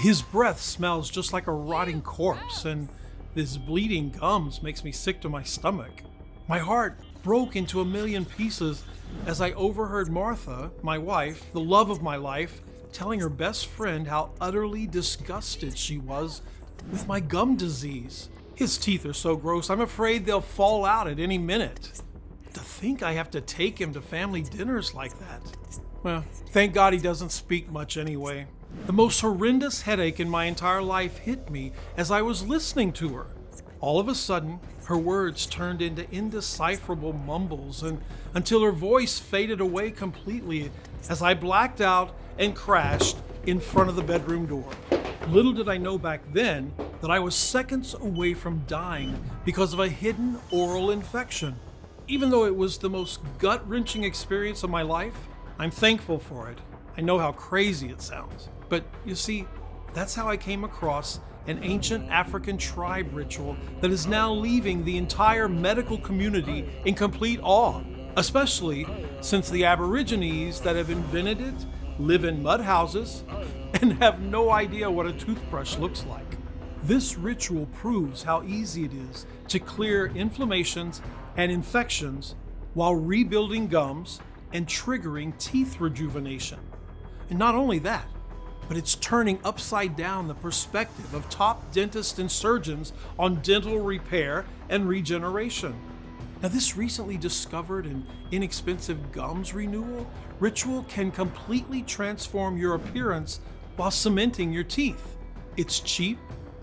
His breath smells just like a rotting corpse, and his bleeding gums makes me sick to my stomach. My heart broke into a million pieces as I overheard Martha, my wife, the love of my life, telling her best friend how utterly disgusted she was with my gum disease. His teeth are so gross, I'm afraid they'll fall out at any minute. To think I have to take him to family dinners like that. Well, thank God he doesn't speak much anyway. The most horrendous headache in my entire life hit me as I was listening to her. All of a sudden, her words turned into indecipherable mumbles until her voice faded away completely as I blacked out and crashed in front of the bedroom door. Little did I know back then that I was seconds away from dying because of a hidden oral infection. Even though it was the most gut-wrenching experience of my life, I'm thankful for it. I know how crazy it sounds. But you see, that's how I came across an ancient African tribe ritual that is now leaving the entire medical community in complete awe, especially since the Aborigines that have invented it live in mud houses and have no idea what a toothbrush looks like. This ritual proves how easy it is to clear inflammations and infections while rebuilding gums and triggering teeth rejuvenation. And not only that, but it's turning upside down the perspective of top dentists and surgeons on dental repair and regeneration. Now, this recently discovered and inexpensive gums renewal ritual can completely transform your appearance while cementing your teeth. It's cheap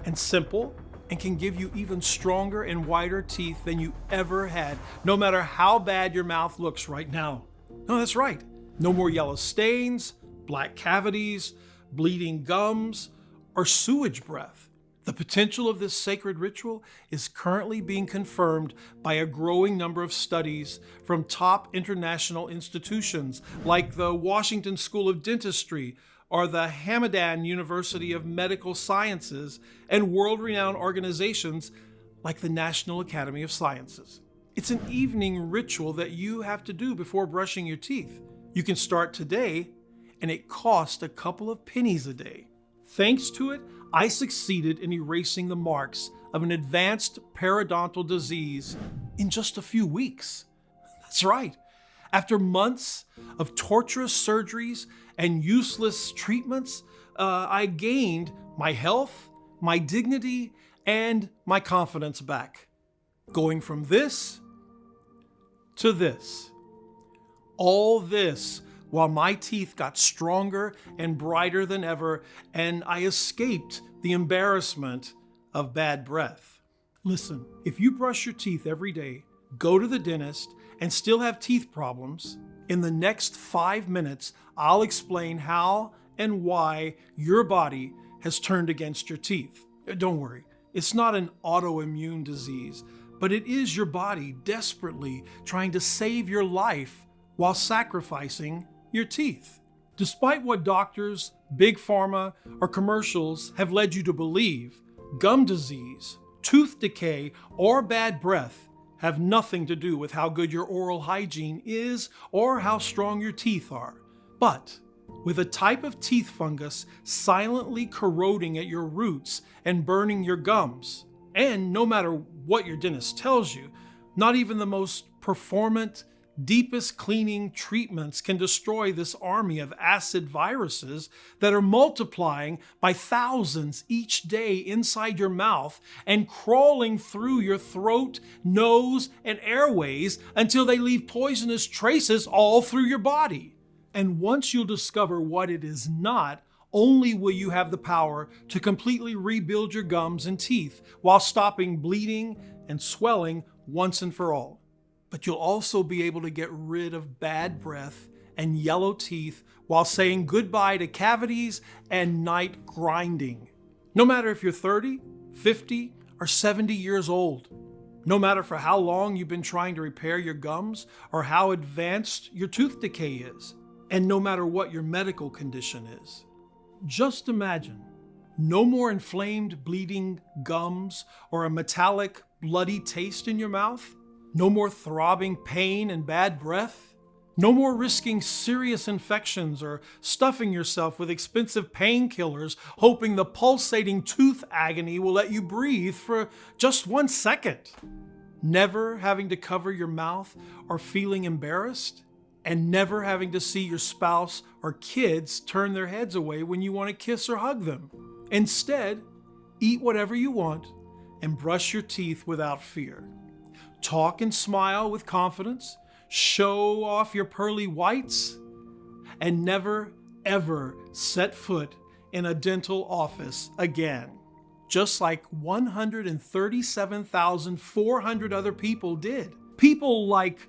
and simple and can give you even stronger and whiter teeth than you ever had, no matter how bad your mouth looks right now. No, that's right. No more yellow stains, black cavities, bleeding gums, or sewage breath. The potential of this sacred ritual is currently being confirmed by a growing number of studies from top international institutions like the Washington School of Dentistry or the Hamadan University of Medical Sciences and world-renowned organizations like the National Academy of Sciences. It's an evening ritual that you have to do before brushing your teeth. You can start today, and it costs a couple of pennies a day. Thanks to it, I succeeded in erasing the marks of an advanced periodontal disease in just a few weeks. That's right. After months of torturous surgeries and useless treatments, I gained my health, my dignity, and my confidence back. Going from this to this. All this while my teeth got stronger and brighter than ever, and I escaped the embarrassment of bad breath. Listen, if you brush your teeth every day, go to the dentist, and still have teeth problems, in the next 5 minutes, I'll explain how and why your body has turned against your teeth. Don't worry, it's not an autoimmune disease, but it is your body desperately trying to save your life while sacrificing your teeth. Despite what doctors, big pharma, or commercials have led you to believe, gum disease, tooth decay, or bad breath have nothing to do with how good your oral hygiene is or how strong your teeth are. But with a type of teeth fungus silently corroding at your roots and burning your gums, and no matter what your dentist tells you, not even the most performant, deepest cleaning treatments can destroy this army of acid viruses that are multiplying by thousands each day inside your mouth and crawling through your throat, nose, and airways until they leave poisonous traces all through your body. And once you'll discover what it is not, only will you have the power to completely rebuild your gums and teeth while stopping bleeding and swelling once and for all. But you'll also be able to get rid of bad breath and yellow teeth while saying goodbye to cavities and night grinding. No matter if you're 30, 50, or 70 years old. No matter for how long you've been trying to repair your gums or how advanced your tooth decay is. And no matter what your medical condition is. Just imagine, no more inflamed, bleeding gums or a metallic, bloody taste in your mouth. No more throbbing pain and bad breath. No more risking serious infections or stuffing yourself with expensive painkillers, hoping the pulsating tooth agony will let you breathe for just 1 second. Never having to cover your mouth or feeling embarrassed, and never having to see your spouse or kids turn their heads away when you want to kiss or hug them. Instead, eat whatever you want and brush your teeth without fear. Talk and smile with confidence. Show off your pearly whites, and never, ever set foot in a dental office again. Just like 137,400 other people did. People like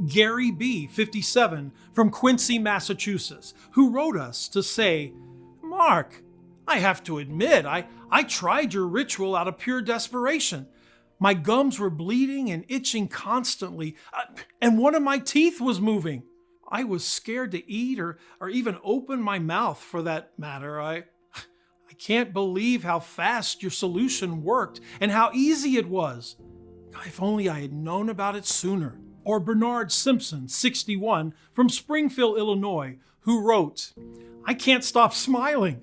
Gary B., 57, from Quincy, Massachusetts, who wrote us to say, "Mark, I have to admit, I tried your ritual out of pure desperation. My gums were bleeding and itching constantly, and one of my teeth was moving. I was scared to eat or even open my mouth for that matter. I can't believe how fast your solution worked and how easy it was. If only I had known about it sooner." Or Bernard Simpson, 61, from Springfield, Illinois, who wrote, "I can't stop smiling.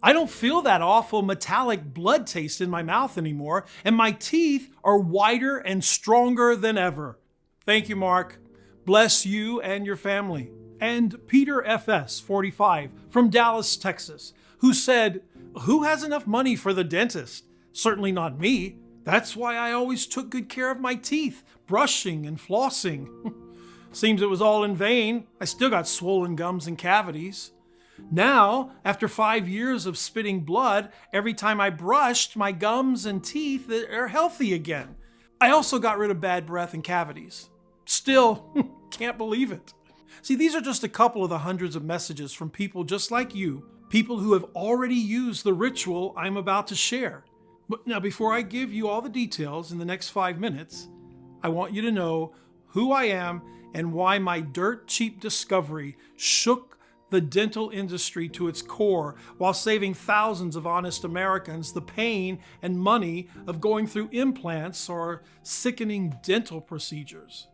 I don't feel that awful metallic blood taste in my mouth anymore, and my teeth are whiter and stronger than ever." Thank you, Mark. Bless you and your family. And Peter FS, 45, from Dallas, Texas, who said, "Who has enough money for the dentist? Certainly not me. That's why I always took good care of my teeth, brushing and flossing." Seems it was all in vain. I still got swollen gums and cavities. Now, after 5 years of spitting blood, every time I brushed, my gums and teeth are healthy again. I also got rid of bad breath and cavities. Still, can't believe it. See, these are just a couple of the hundreds of messages from people just like you, people who have already used the ritual I'm about to share. But now, before I give you all the details in the next 5 minutes, I want you to know who I am and why my dirt cheap discovery shook the dental industry to its core while saving thousands of honest Americans the pain and money of going through implants or sickening dental procedures.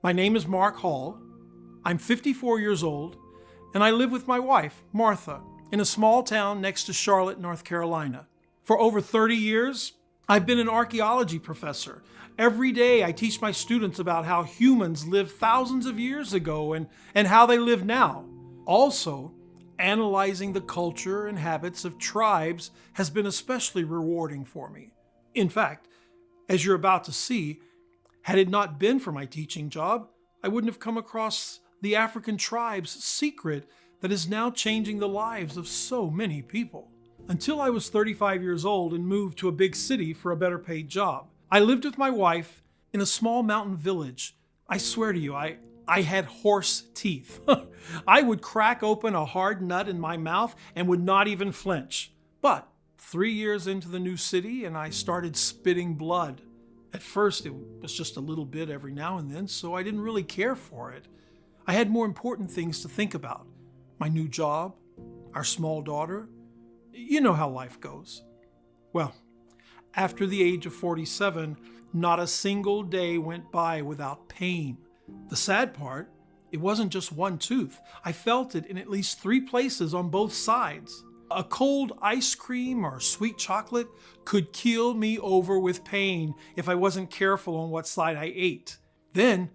My name is Mark Hall. I'm 54 years old, and I live with my wife, Martha, in a small town next to Charlotte, North Carolina. For over 30 years, I've been an archaeology professor. Every day I teach my students about how humans lived thousands of years ago and how they live now. Also, analyzing the culture and habits of tribes has been especially rewarding for me. In fact, as you're about to see, had it not been for my teaching job, I wouldn't have come across the African tribe's secret that is now changing the lives of so many people. Until I was 35 years old and moved to a big city for a better paid job, I lived with my wife in a small mountain village. I swear to you, I had horse teeth. I would crack open a hard nut in my mouth and would not even flinch. But 3 years into the new city and I started spitting blood. At first, it was just a little bit every now and then, so I didn't really care for it. I had more important things to think about. My new job, our small daughter. You know how life goes. Well, after the age of 47, not a single day went by without pain. The sad part, it wasn't just one tooth. I felt it in at least 3 places on both sides. A cold ice cream or sweet chocolate could keel me over with pain if I wasn't careful on what side I ate. Then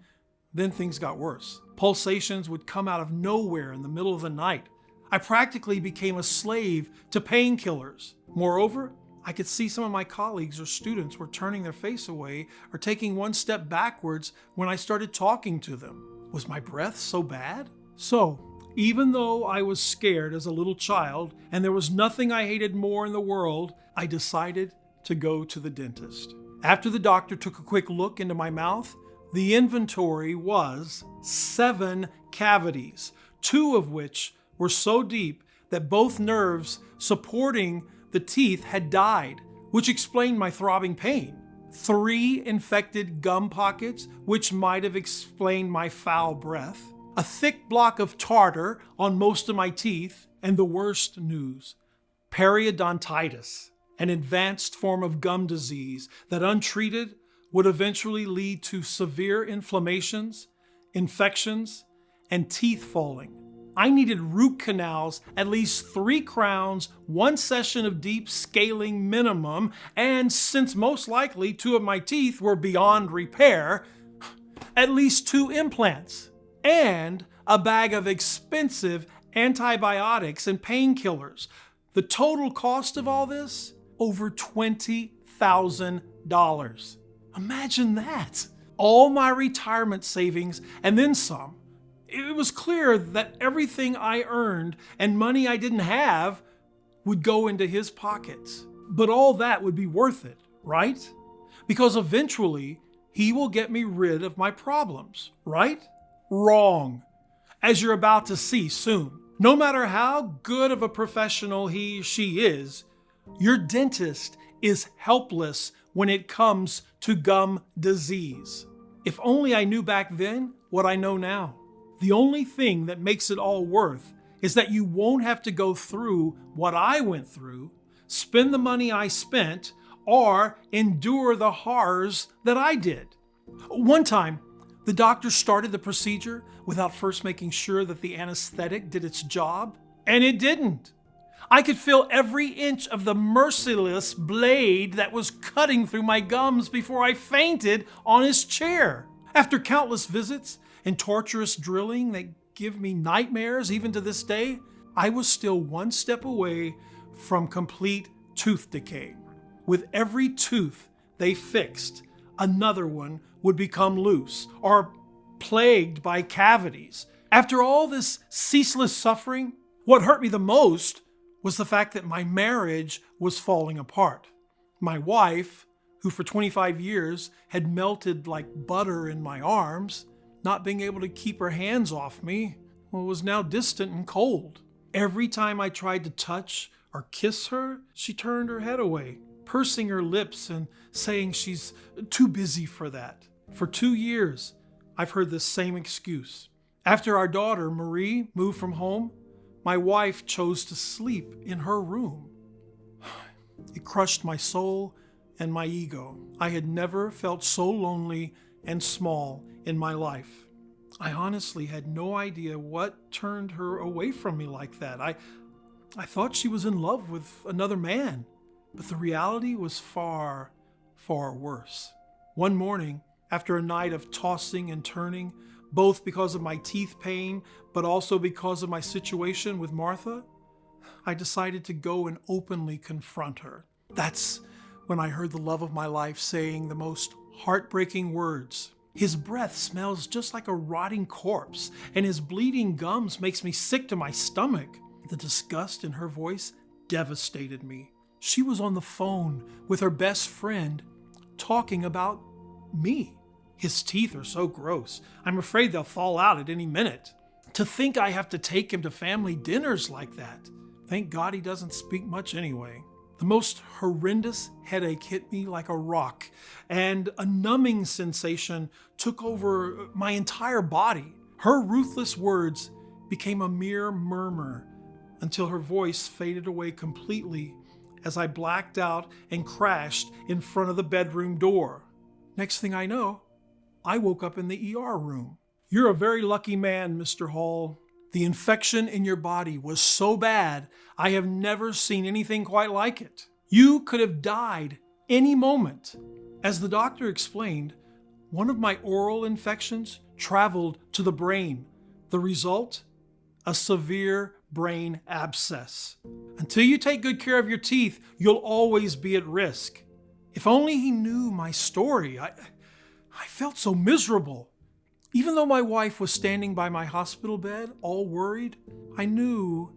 things got worse. Pulsations would come out of nowhere in the middle of the night. I practically became a slave to painkillers. Moreover, I could see some of my colleagues or students were turning their face away or taking one step backwards when I started talking to them. Was my breath so bad? So, even though I was scared as a little child and there was nothing I hated more in the world, I decided to go to the dentist. After the doctor took a quick look into my mouth, the inventory was 7 cavities, 2 of which were so deep that both nerves supporting the teeth had died, which explained my throbbing pain. 3 infected gum pockets, which might have explained my foul breath. A thick block of tartar on most of my teeth, and the worst news, periodontitis, an advanced form of gum disease that untreated would eventually lead to severe inflammations, infections, and teeth falling. I needed root canals, at least 3 crowns, 1 session of deep scaling minimum, and since most likely 2 of my teeth were beyond repair, at least 2 implants, and a bag of expensive antibiotics and painkillers. The total cost of all this? Over $20,000. Imagine that. All my retirement savings and then some. It was clear that everything I earned and money I didn't have would go into his pockets. But all that would be worth it, right? Because eventually he will get me rid of my problems, right? Wrong. As you're about to see soon. No matter how good of a professional she is, your dentist is helpless when it comes to gum disease. If only I knew back then what I know now. The only thing that makes it all worth is that you won't have to go through what I went through, spend the money I spent, or endure the horrors that I did. One time, the doctor started the procedure without first making sure that the anesthetic did its job, and it didn't. I could feel every inch of the merciless blade that was cutting through my gums before I fainted on his chair. After countless visits and torturous drilling that give me nightmares even to this day, I was still 1 step away from complete tooth decay. With every tooth they fixed, another one would become loose or plagued by cavities. After all this ceaseless suffering, what hurt me the most was the fact that my marriage was falling apart. My wife, who for 25 years had melted like butter in my arms, not being able to keep her hands off me, was now distant and cold. Every time I tried to touch or kiss her, she turned her head away, pursing her lips and saying she's too busy for that. For 2 years, I've heard this same excuse. After our daughter, Marie, moved from home, my wife chose to sleep in her room. It crushed my soul and my ego. I had never felt so lonely and small in my life. I honestly had no idea what turned her away from me like that. I thought she was in love with another man, but the reality was far, far worse. One morning, after a night of tossing and turning, both because of my teeth pain, but also because of my situation with Martha, I decided to go and openly confront her. That's when I heard the love of my life saying the most heartbreaking words. His breath smells just like a rotting corpse, and his bleeding gums makes me sick to my stomach. The disgust in her voice devastated me. She was on the phone with her best friend talking about me. His teeth are so gross. I'm afraid they'll fall out at any minute. To think I have to take him to family dinners like that. Thank God he doesn't speak much anyway. The most horrendous headache hit me like a rock, and a numbing sensation took over my entire body. Her ruthless words became a mere murmur until her voice faded away completely as I blacked out and crashed in front of the bedroom door. Next thing I know, I woke up in the ER room. You're a very lucky man, Mr. Hall. The infection in your body was so bad, I have never seen anything quite like it. You could have died any moment. As the doctor explained, one of my oral infections traveled to the brain. The result? A severe brain abscess. Until you take good care of your teeth, you'll always be at risk. If only he knew my story. I felt so miserable. Even though my wife was standing by my hospital bed, all worried, I knew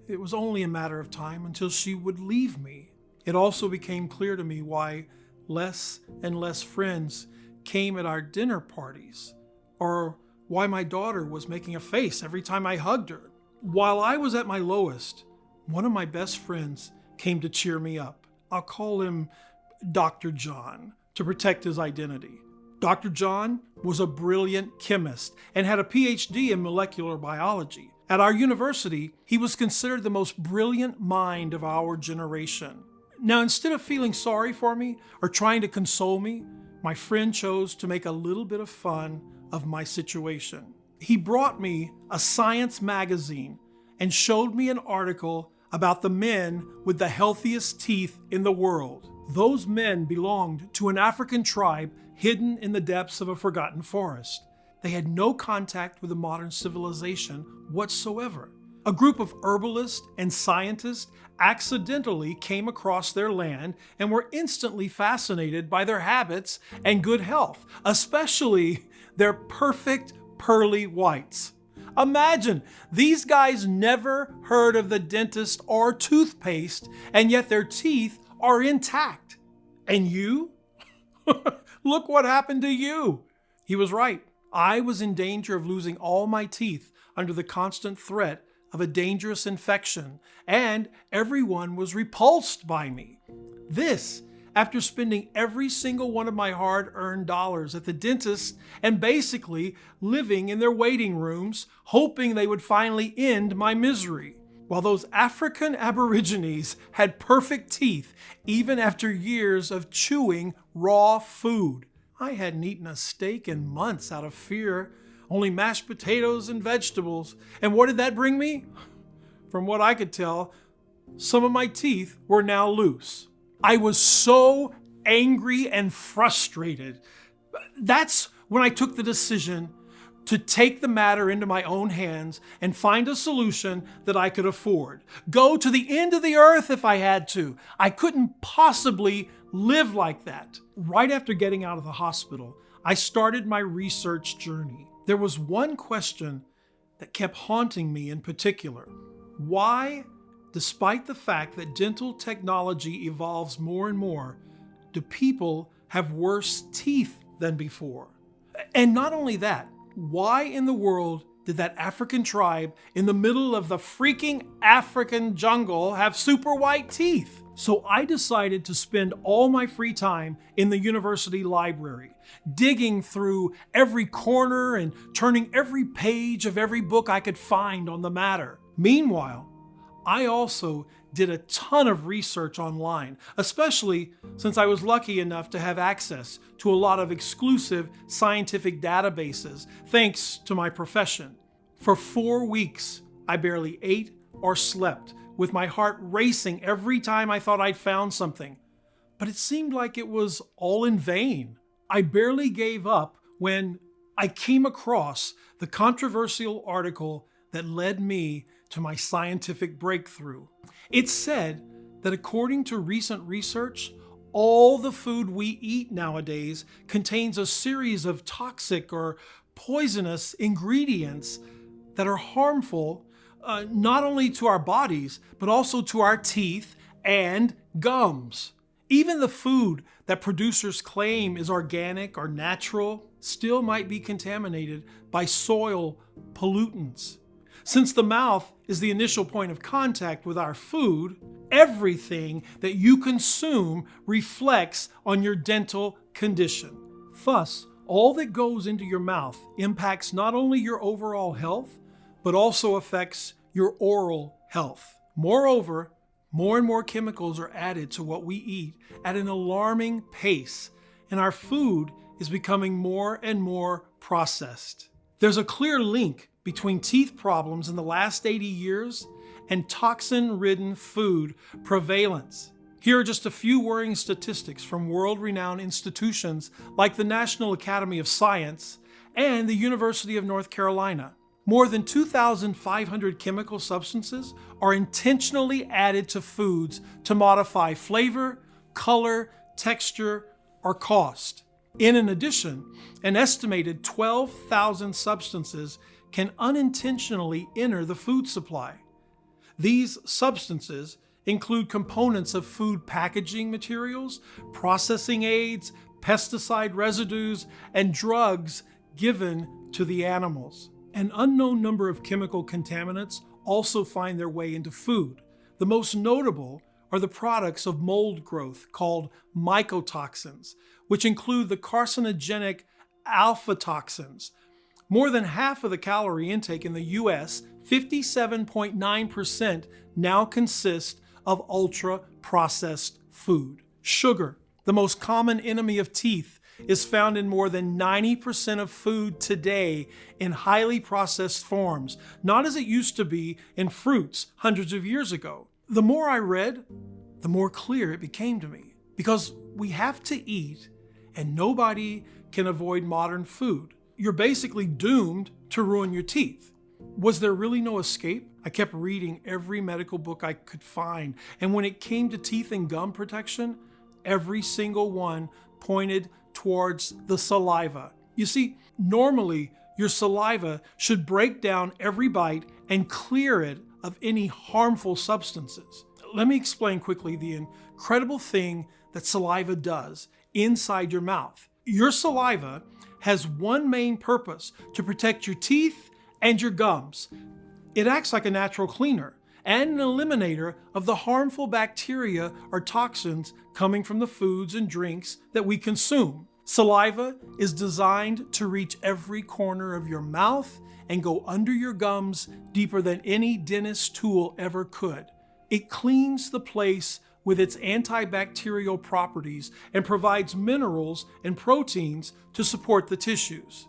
it was only a matter of time until she would leave me. It also became clear to me why less and less friends came at our dinner parties, or why my daughter was making a face every time I hugged her. While I was at my lowest, one of my best friends came to cheer me up. I'll call him Dr. John to protect his identity. Dr. John was a brilliant chemist and had a PhD in molecular biology. At our university, he was considered the most brilliant mind of our generation. Now, instead of feeling sorry for me or trying to console me, my friend chose to make a little bit of fun of my situation. He brought me a science magazine and showed me an article about the men with the healthiest teeth in the world. Those men belonged to an African tribe hidden in the depths of a forgotten forest. They had no contact with a modern civilization whatsoever. A group of herbalists and scientists accidentally came across their land and were instantly fascinated by their habits and good health, especially their perfect pearly whites. Imagine, these guys never heard of the dentist or toothpaste, and yet their teeth are intact. And you? Look what happened to you. He was right. I was in danger of losing all my teeth under the constant threat of a dangerous infection, and everyone was repulsed by me. This, after spending every single one of my hard-earned dollars at the dentist and basically living in their waiting rooms, hoping they would finally end my misery. While those African Aborigines had perfect teeth even after years of chewing raw food. I hadn't eaten a steak in months out of fear, only mashed potatoes and vegetables. And what did that bring me? From what I could tell, some of my teeth were now loose. I was so angry and frustrated. That's when I took the decision to take the matter into my own hands and find a solution that I could afford. Go to the end of the earth if I had to. I couldn't possibly live like that. Right after getting out of the hospital, I started my research journey. There was one question that kept haunting me in particular. Why, despite the fact that dental technology evolves more and more, do people have worse teeth than before? And not only that, why in the world did that African tribe in the middle of the freaking African jungle have super white teeth? So I decided to spend all my free time in the university library, digging through every corner and turning every page of every book I could find on the matter. Meanwhile, I also did a ton of research online, especially since I was lucky enough to have access to a lot of exclusive scientific databases, thanks to my profession. For 4 weeks, I barely ate or slept, with my heart racing every time I thought I'd found something. But it seemed like it was all in vain. I barely gave up when I came across the controversial article that led me to my scientific breakthrough. It said that according to recent research, all the food we eat nowadays contains a series of toxic or poisonous ingredients that are harmful not only to our bodies, but also to our teeth and gums. Even the food that producers claim is organic or natural still might be contaminated by soil pollutants. Since the mouth is the initial point of contact with our food, everything that you consume reflects on your dental condition. Thus, all that goes into your mouth impacts not only your overall health, but also affects your oral health. Moreover, more and more chemicals are added to what we eat at an alarming pace, and our food is becoming more and more processed. There's a clear link between teeth problems in the last 80 years and toxin-ridden food prevalence. Here are just a few worrying statistics from world-renowned institutions like the National Academy of Science and the University of North Carolina. More than 2,500 chemical substances are intentionally added to foods to modify flavor, color, texture, or cost. In addition, an estimated 12,000 substances can unintentionally enter the food supply. These substances include components of food packaging materials, processing aids, pesticide residues, and drugs given to the animals. An unknown number of chemical contaminants also find their way into food. The most notable are the products of mold growth called mycotoxins, which include the carcinogenic alpha toxins. More than half of the calorie intake in the US, 57.9%, now consist of ultra-processed food. Sugar, the most common enemy of teeth, is found in more than 90% of food today in highly processed forms, not as it used to be in fruits hundreds of years ago. The more I read, the more clear it became to me. Because we have to eat, and nobody can avoid modern food. You're basically doomed to ruin your teeth. Was there really no escape? I kept reading every medical book I could find, and when it came to teeth and gum protection, every single one pointed towards the saliva. You see, normally your saliva should break down every bite and clear it of any harmful substances. Let me explain quickly the incredible thing that saliva does inside your mouth. Your saliva has one main purpose: to protect your teeth and your gums. It acts like a natural cleaner and an eliminator of the harmful bacteria or toxins coming from the foods and drinks that we consume. Saliva is designed to reach every corner of your mouth and go under your gums deeper than any dentist tool ever could. It cleans the place with its antibacterial properties and provides minerals and proteins to support the tissues.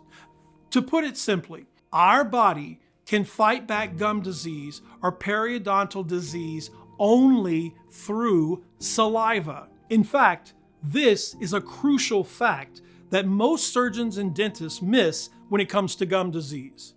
To put it simply, our body can fight back gum disease or periodontal disease only through saliva. In fact, this is a crucial fact that most surgeons and dentists miss when it comes to gum disease.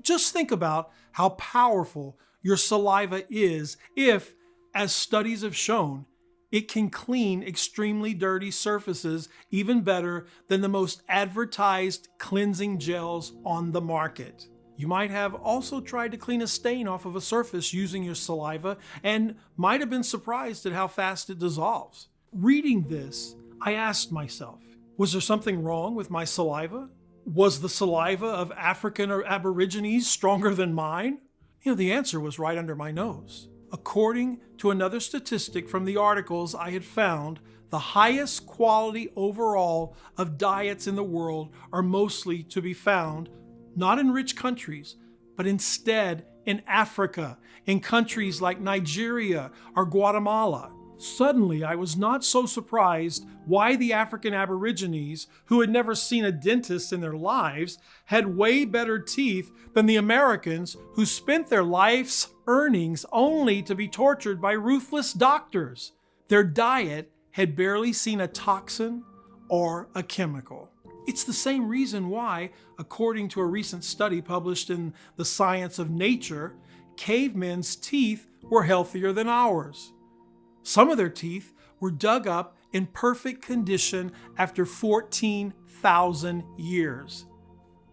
Just think about how powerful your saliva is if, as studies have shown, it can clean extremely dirty surfaces even better than the most advertised cleansing gels on the market. You might have also tried to clean a stain off of a surface using your saliva and might have been surprised at how fast it dissolves. Reading this, I asked myself, was there something wrong with my saliva? Was the saliva of African or Aborigines stronger than mine? The answer was right under my nose. According to another statistic from the articles I had found, the highest quality overall of diets in the world are mostly to be found not in rich countries, but instead in Africa, in countries like Nigeria or Guatemala. Suddenly, I was not so surprised why the African Aborigines, who had never seen a dentist in their lives, had way better teeth than the Americans, who spent their life's earnings only to be tortured by ruthless doctors. Their diet had barely seen a toxin or a chemical. It's the same reason why, according to a recent study published in the Science of Nature, cavemen's teeth were healthier than ours. Some of their teeth were dug up in perfect condition after 14,000 years.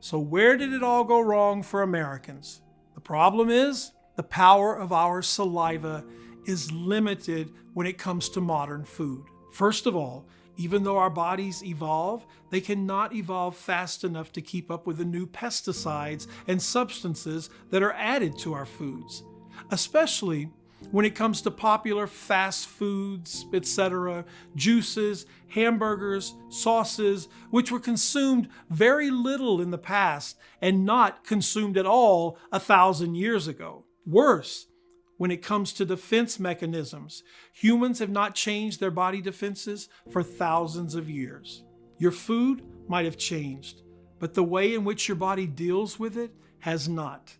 So where did it all go wrong for Americans? The problem is, the power of our saliva is limited when it comes to modern food. First of all, even though our bodies evolve, they cannot evolve fast enough to keep up with the new pesticides and substances that are added to our foods, especially when it comes to popular fast foods, etc., juices, hamburgers, sauces, which were consumed very little in the past and not consumed at all 1,000 years ago. Worse, when it comes to defense mechanisms, humans have not changed their body defenses for thousands of years. Your food might have changed, but the way in which your body deals with it has not.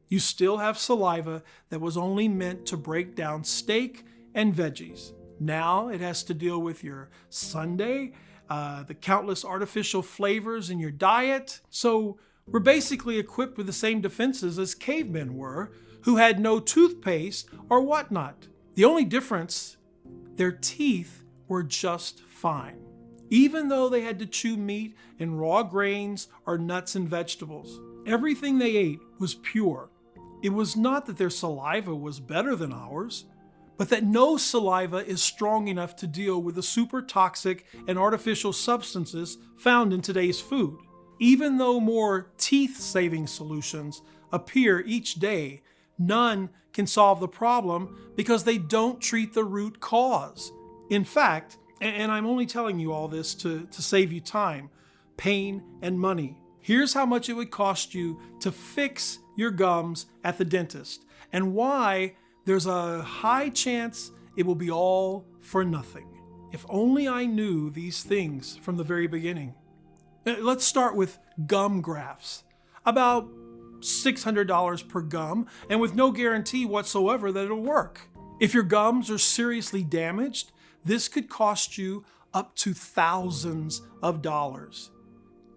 You still have saliva that was only meant to break down steak and veggies. Now it has to deal with your sundae, the countless artificial flavors in your diet. So we're basically equipped with the same defenses as cavemen were, who had no toothpaste or whatnot. The only difference, their teeth were just fine, even though they had to chew meat and raw grains or nuts and vegetables. Everything they ate was pure. It was not that their saliva was better than ours, but that no saliva is strong enough to deal with the super toxic and artificial substances found in today's food. Even though more teeth-saving solutions appear each day, none can solve the problem because they don't treat the root cause. In fact, and I'm only telling you all this to save you time, pain, and money. Here's how much it would cost you to fix your gums at the dentist, and why there's a high chance it will be all for nothing. If only I knew these things from the very beginning. Let's start with gum grafts. About $600 per gum, and with no guarantee whatsoever that it'll work. If your gums are seriously damaged, this could cost you up to thousands of dollars.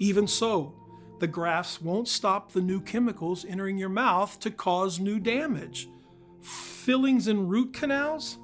Even so, the grafts won't stop the new chemicals entering your mouth to cause new damage. Fillings in root canals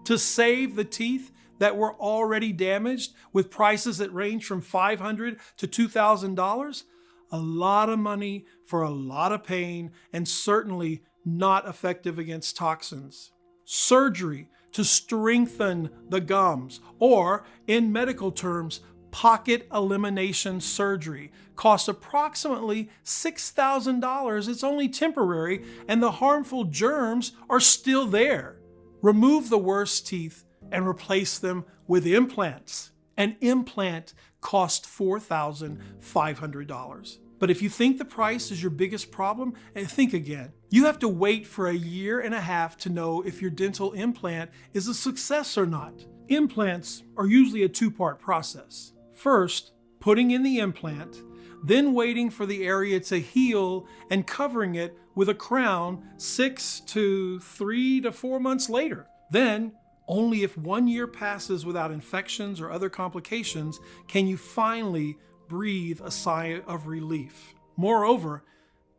to save the teeth that were already damaged with prices that range from $500 to $2,000. A lot of money for a lot of pain, and certainly not effective against toxins. Surgery to strengthen the gums, or in medical terms, pocket elimination surgery, costs approximately $6,000. It's only temporary, and the harmful germs are still there. Remove the worst teeth and replace them with implants. An implant costs $4,500. But if you think the price is your biggest problem, think again. You have to wait for a year and a half to know if your dental implant is a success or not. Implants are usually a two-part process. First, putting in the implant, then waiting for the area to heal and covering it with a crown 3 to 4 months later. Then, only if 1 year passes without infections or other complications can you finally breathe a sigh of relief. Moreover,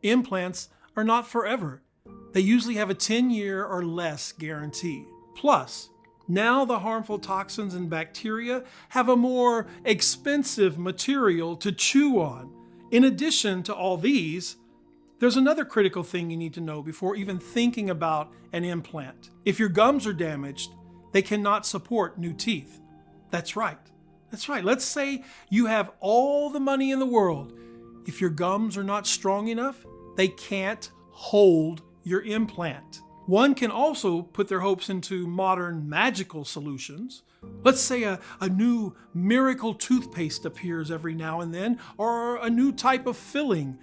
implants are not forever. They usually have a 10-year or less guarantee. Plus, now the harmful toxins and bacteria have a more expensive material to chew on. In addition to all these, there's another critical thing you need to know before even thinking about an implant. If your gums are damaged, they cannot support new teeth. That's right. Let's say you have all the money in the world. If your gums are not strong enough, they can't hold your implant. One can also put their hopes into modern magical solutions. Let's say a new miracle toothpaste appears every now and then, or a new type of filling.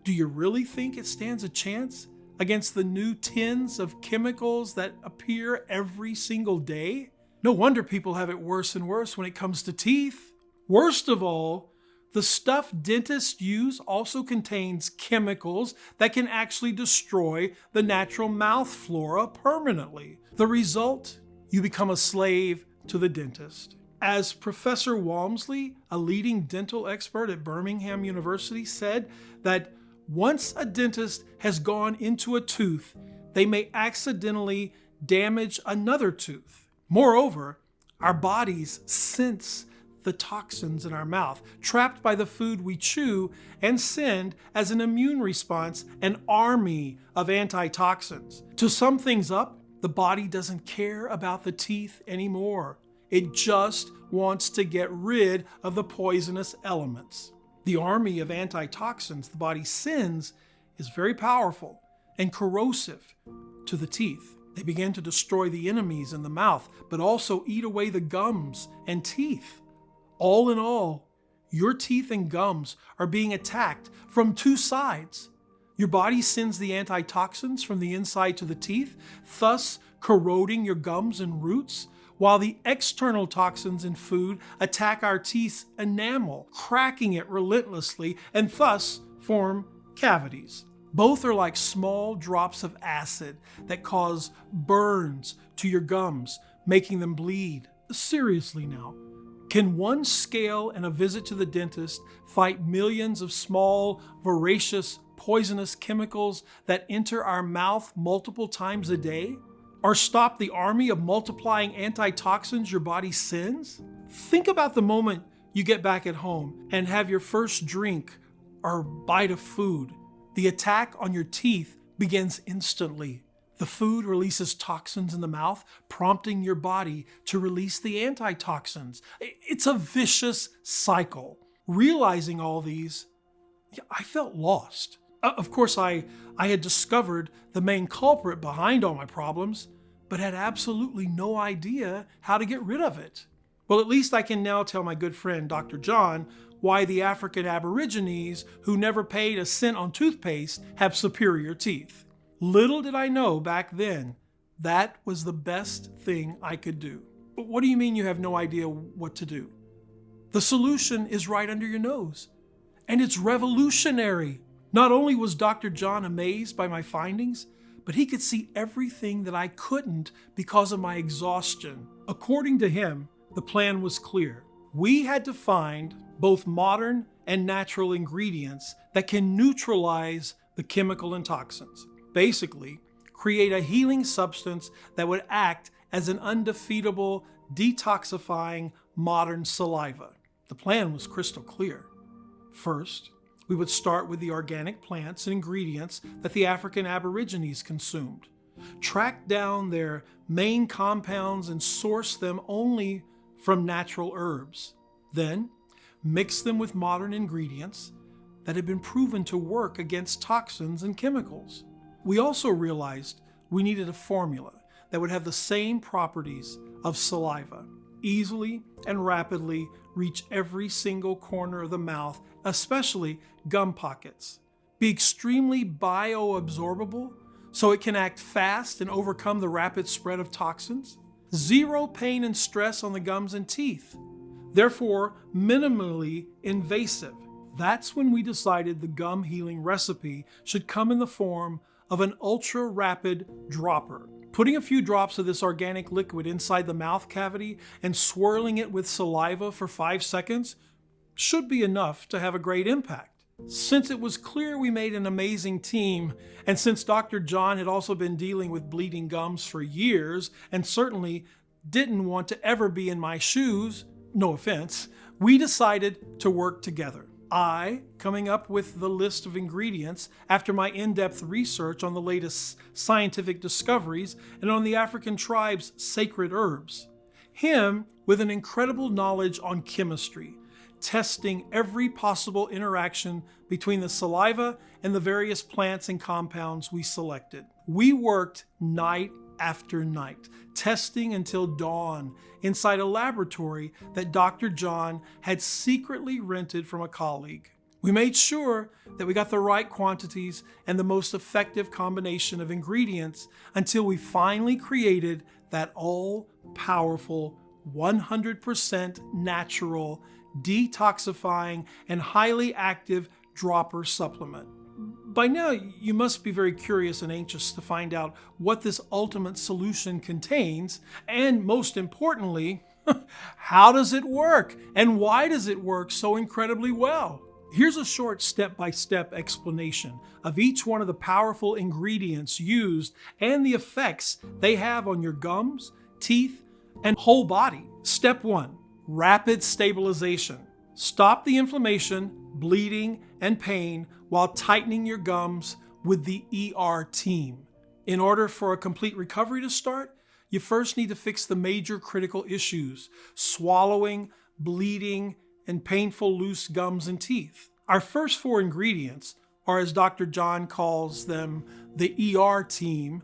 Do you really think it stands a chance against the new tins of chemicals that appear every single day? No wonder people have it worse and worse when it comes to teeth. Worst of all, the stuff dentists use also contains chemicals that can actually destroy the natural mouth flora permanently. The result? You become a slave to the dentist. As Professor Walmsley, a leading dental expert at Birmingham University, said that once a dentist has gone into a tooth, they may accidentally damage another tooth. Moreover, our bodies sense the toxins in our mouth, trapped by the food we chew, and send, as an immune response, an army of antitoxins. To sum things up, the body doesn't care about the teeth anymore. It just wants to get rid of the poisonous elements. The army of antitoxins the body sends is very powerful and corrosive to the teeth. They begin to destroy the enemies in the mouth, but also eat away the gums and teeth. All in all, your teeth and gums are being attacked from two sides. Your body sends the antitoxins from the inside to the teeth, thus corroding your gums and roots, while the external toxins in food attack our teeth's enamel, cracking it relentlessly, and thus form cavities. Both are like small drops of acid that cause burns to your gums, making them bleed. Seriously now, can one scale and a visit to the dentist fight millions of small, voracious, poisonous chemicals that enter our mouth multiple times a day? Or stop the army of multiplying antitoxins your body sends? Think about the moment you get back at home and have your first drink or bite of food. The attack on your teeth begins instantly. The food releases toxins in the mouth, prompting your body to release the antitoxins. It's a vicious cycle. Realizing all these, I felt lost. Of course, I had discovered the main culprit behind all my problems, but had absolutely no idea how to get rid of it. Well, at least I can now tell my good friend, Dr. John, why the African Aborigines who never paid a cent on toothpaste have superior teeth. Little did I know back then, that was the best thing I could do. But what do you mean you have no idea what to do? The solution is right under your nose, and it's revolutionary. Not only was Dr. John amazed by my findings, but he could see everything that I couldn't because of my exhaustion. According to him, the plan was clear. We had to find both modern and natural ingredients that can neutralize the chemical and toxins. Basically, create a healing substance that would act as an undefeatable, detoxifying modern saliva. The plan was crystal clear. First, we would start with the organic plants and ingredients that the African Aborigines consumed, track down their main compounds and source them only from natural herbs. Then, mix them with modern ingredients that had been proven to work against toxins and chemicals. We also realized we needed a formula that would have the same properties of saliva, easily and rapidly reach every single corner of the mouth, especially gum pockets, be extremely bioabsorbable so it can act fast and overcome the rapid spread of toxins, zero pain and stress on the gums and teeth, therefore minimally invasive. That's when we decided the gum healing recipe should come in the form of an ultra-rapid dropper. Putting a few drops of this organic liquid inside the mouth cavity and swirling it with saliva for 5 seconds should be enough to have a great impact. Since it was clear we made an amazing team, and since Dr. John had also been dealing with bleeding gums for years and certainly didn't want to ever be in my shoes, no offense, we decided to work together. I, coming up with the list of ingredients after my in-depth research on the latest scientific discoveries and on the African tribes' sacred herbs. Him with an incredible knowledge on chemistry, testing every possible interaction between the saliva and the various plants and compounds we selected. We worked night after night, testing until dawn inside a laboratory that Dr. John had secretly rented from a colleague. We made sure that we got the right quantities and the most effective combination of ingredients until we finally created that all-powerful, 100% natural, detoxifying, and highly active dropper supplement. By now, you must be very curious and anxious to find out what this ultimate solution contains, and most importantly, how does it work, and why does it work so incredibly well? Here's a short step-by-step explanation of each one of the powerful ingredients used and the effects they have on your gums, teeth, and whole body. Step 1, rapid stabilization. Stop the inflammation, bleeding, and pain while tightening your gums with the ER team. In order for a complete recovery to start, you first need to fix the major critical issues: swallowing, bleeding, and painful loose gums and teeth. Our first 4 ingredients, or as Dr. John calls them, the ER team,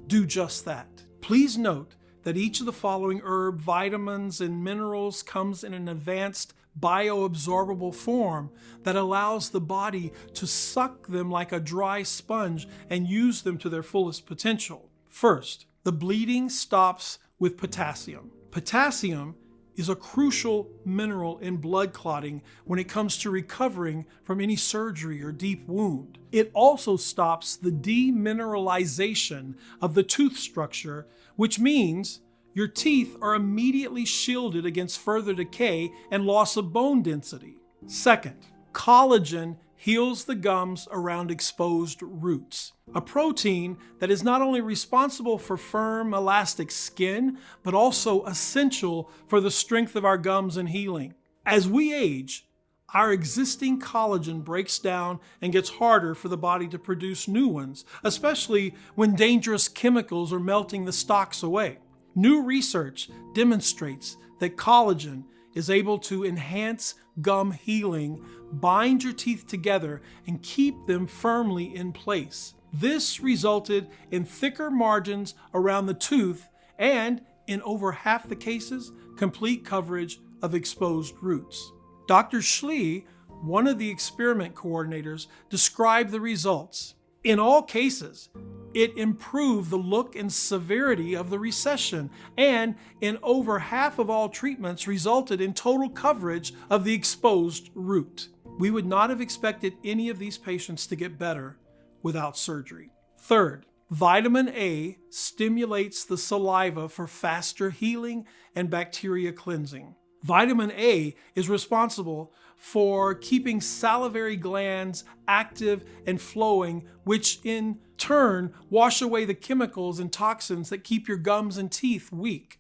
do just that. Please note that each of the following herb, vitamins, and minerals comes in an advanced bioabsorbable form that allows the body to suck them like a dry sponge and use them to their fullest potential. First, the bleeding stops with potassium. Potassium is a crucial mineral in blood clotting when it comes to recovering from any surgery or deep wound. It also stops the demineralization of the tooth structure, which means your teeth are immediately shielded against further decay and loss of bone density. Second, collagen heals the gums around exposed roots, a protein that is not only responsible for firm, elastic skin, but also essential for the strength of our gums and healing. As we age, our existing collagen breaks down and gets harder for the body to produce new ones, especially when dangerous chemicals are melting the stalks away. New research demonstrates that collagen is able to enhance gum healing, bind your teeth together, and keep them firmly in place. This resulted in thicker margins around the tooth and, in over half the cases, complete coverage of exposed roots. Dr. Schlee, one of the experiment coordinators, described the results. In all cases, it improved the look and severity of the recession, and in over half of all treatments resulted in total coverage of the exposed root. We would not have expected any of these patients to get better without surgery. Third, vitamin A stimulates the saliva for faster healing and bacteria cleansing. Vitamin A is responsible for keeping salivary glands active and flowing, which in turn wash away the chemicals and toxins that keep your gums and teeth weak.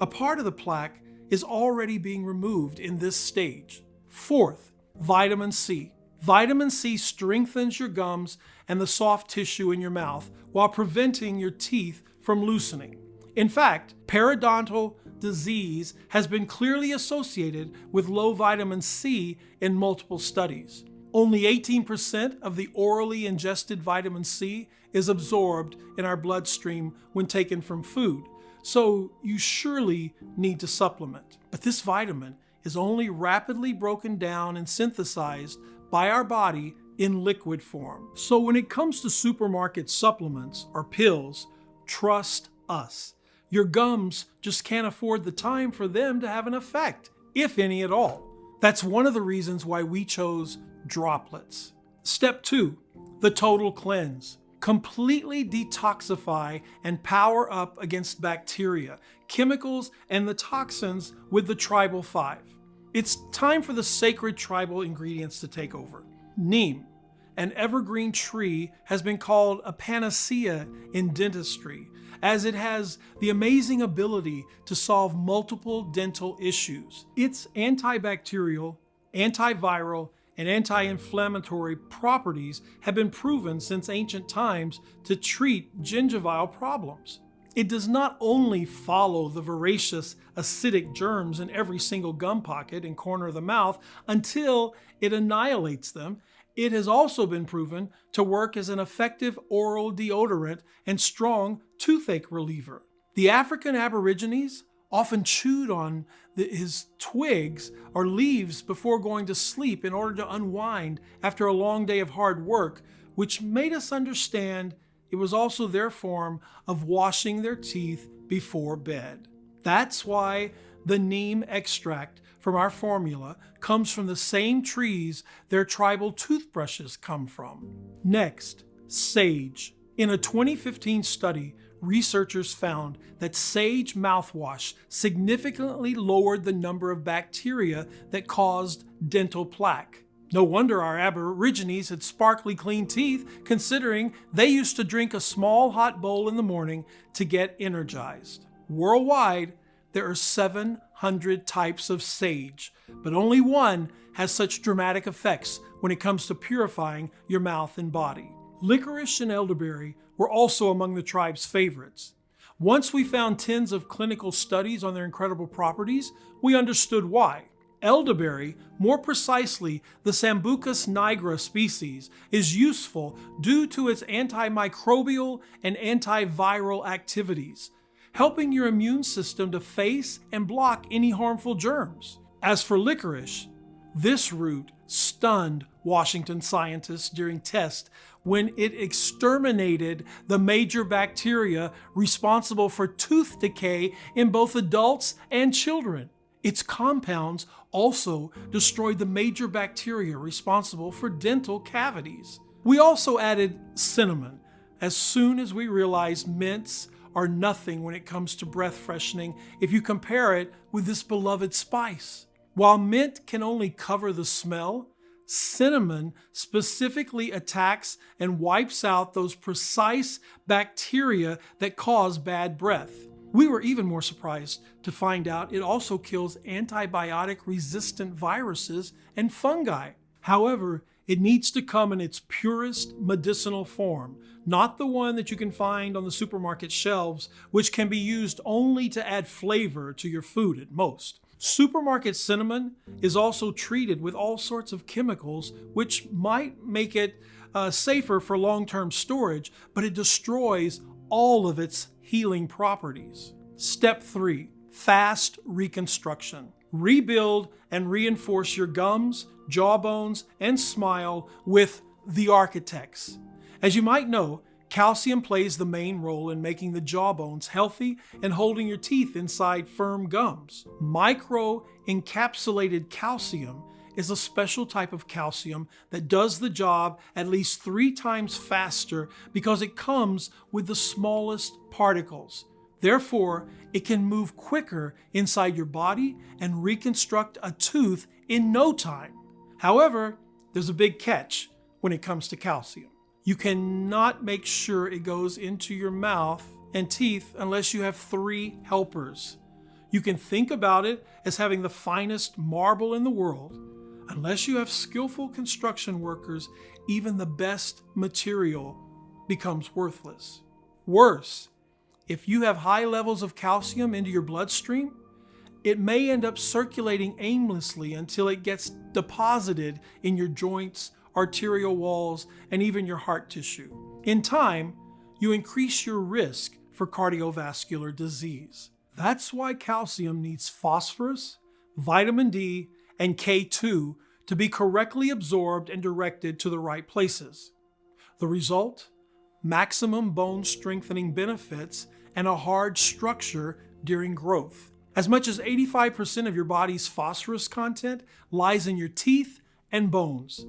A part of the plaque is already being removed in this stage. Fourth, vitamin C. Vitamin C strengthens your gums and the soft tissue in your mouth while preventing your teeth from loosening. In fact, periodontal disease has been clearly associated with low vitamin C in multiple studies. Only 18% of the orally ingested vitamin C is absorbed in our bloodstream when taken from food, so you surely need to supplement. But this vitamin is only rapidly broken down and synthesized by our body in liquid form. So when it comes to supermarket supplements or pills, trust us. Your gums just can't afford the time for them to have an effect, if any at all. That's one of the reasons why we chose droplets. Step 2, the total cleanse. Completely detoxify and power up against bacteria, chemicals, and the toxins with the Tribal 5. It's time for the sacred tribal ingredients to take over. Neem, an evergreen tree, has been called a panacea in dentistry, as it has the amazing ability to solve multiple dental issues. Its antibacterial, antiviral, and anti-inflammatory properties have been proven since ancient times to treat gingival problems. It does not only follow the voracious acidic germs in every single gum pocket and corner of the mouth until it annihilates them, it has also been proven to work as an effective oral deodorant and strong toothache reliever. The African Aborigines often chewed on his twigs or leaves before going to sleep in order to unwind after a long day of hard work, which made us understand it was also their form of washing their teeth before bed. That's why the neem extract from our formula comes from the same trees their tribal toothbrushes come from. Next, sage. In a 2015 study, researchers found that sage mouthwash significantly lowered the number of bacteria that caused dental plaque. No wonder our Aborigines had sparkly clean teeth, considering they used to drink a small hot bowl in the morning to get energized. Worldwide, there are 700 types of sage, but only one has such dramatic effects when it comes to purifying your mouth and body. Licorice and elderberry were also among the tribe's favorites. Once we found tens of clinical studies on their incredible properties, we understood why. Elderberry, more precisely the Sambucus nigra species, is useful due to its antimicrobial and antiviral activities, helping your immune system to face and block any harmful germs. As for licorice, this root stunned Washington scientists during tests when it exterminated the major bacteria responsible for tooth decay in both adults and children. Its compounds also destroyed the major bacteria responsible for dental cavities. We also added cinnamon as soon as we realized mints are nothing when it comes to breath freshening if you compare it with this beloved spice. While mint can only cover the smell, cinnamon specifically attacks and wipes out those precise bacteria that cause bad breath. We were even more surprised to find out it also kills antibiotic-resistant viruses and fungi. However, it needs to come in its purest medicinal form, not the one that you can find on the supermarket shelves, which can be used only to add flavor to your food at most. Supermarket cinnamon is also treated with all sorts of chemicals, which might make it safer for long-term storage, but it destroys all of its healing properties. Step 3, fast reconstruction. Rebuild and reinforce your gums, jawbones, and smile with the Architects. As you might know, calcium plays the main role in making the jawbones healthy and holding your teeth inside firm gums. Micro-encapsulated calcium is a special type of calcium that does the job at least 3 times faster because it comes with the smallest particles. Therefore, it can move quicker inside your body and reconstruct a tooth in no time. However, there's a big catch when it comes to calcium. You cannot make sure it goes into your mouth and teeth unless you have 3 helpers. You can think about it as having the finest marble in the world. Unless you have skillful construction workers, even the best material becomes worthless. Worse, if you have high levels of calcium into your bloodstream, it may end up circulating aimlessly until it gets deposited in your joints, arterial walls, and even your heart tissue. In time, you increase your risk for cardiovascular disease. That's why calcium needs phosphorus, vitamin D, and K2 to be correctly absorbed and directed to the right places. The result? Maximum bone strengthening benefits and a hard structure during growth. As much as 85% of your body's phosphorus content lies in your teeth and bones.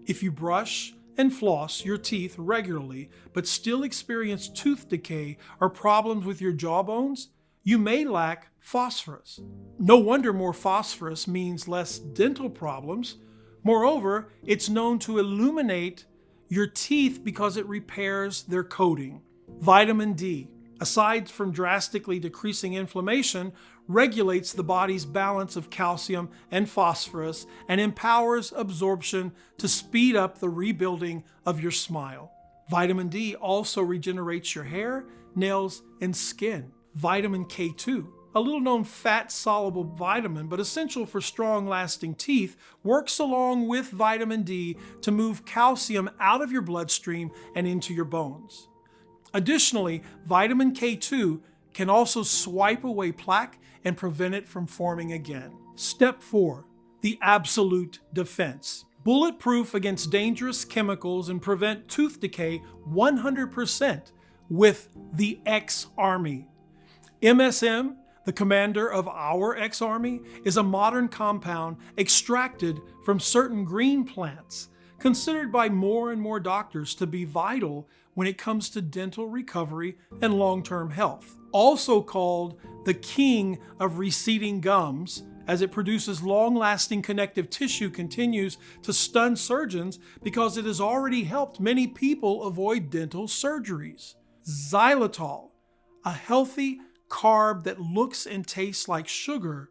If you brush and floss your teeth regularly but still experience tooth decay or problems with your jawbones, you may lack phosphorus. No wonder more phosphorus means less dental problems. Moreover, it's known to illuminate your teeth because it repairs their coating. Vitamin D, aside from drastically decreasing inflammation, regulates the body's balance of calcium and phosphorus and empowers absorption to speed up the rebuilding of your smile. Vitamin D also regenerates your hair, nails, and skin. Vitamin K2, a little-known fat-soluble vitamin but essential for strong-lasting teeth, works along with vitamin D to move calcium out of your bloodstream and into your bones. Additionally, vitamin K2 can also swipe away plaque and prevent it from forming again. Step 4. The absolute defense. Bulletproof against dangerous chemicals and prevent tooth decay 100% with the X-Army. MSM, the commander of our X-Army, is a modern compound extracted from certain green plants, considered by more and more doctors to be vital when it comes to dental recovery and long-term health. Also called the king of receding gums, as it produces long-lasting connective tissue, continues to stun surgeons because it has already helped many people avoid dental surgeries. Xylitol, a healthy carb that looks and tastes like sugar,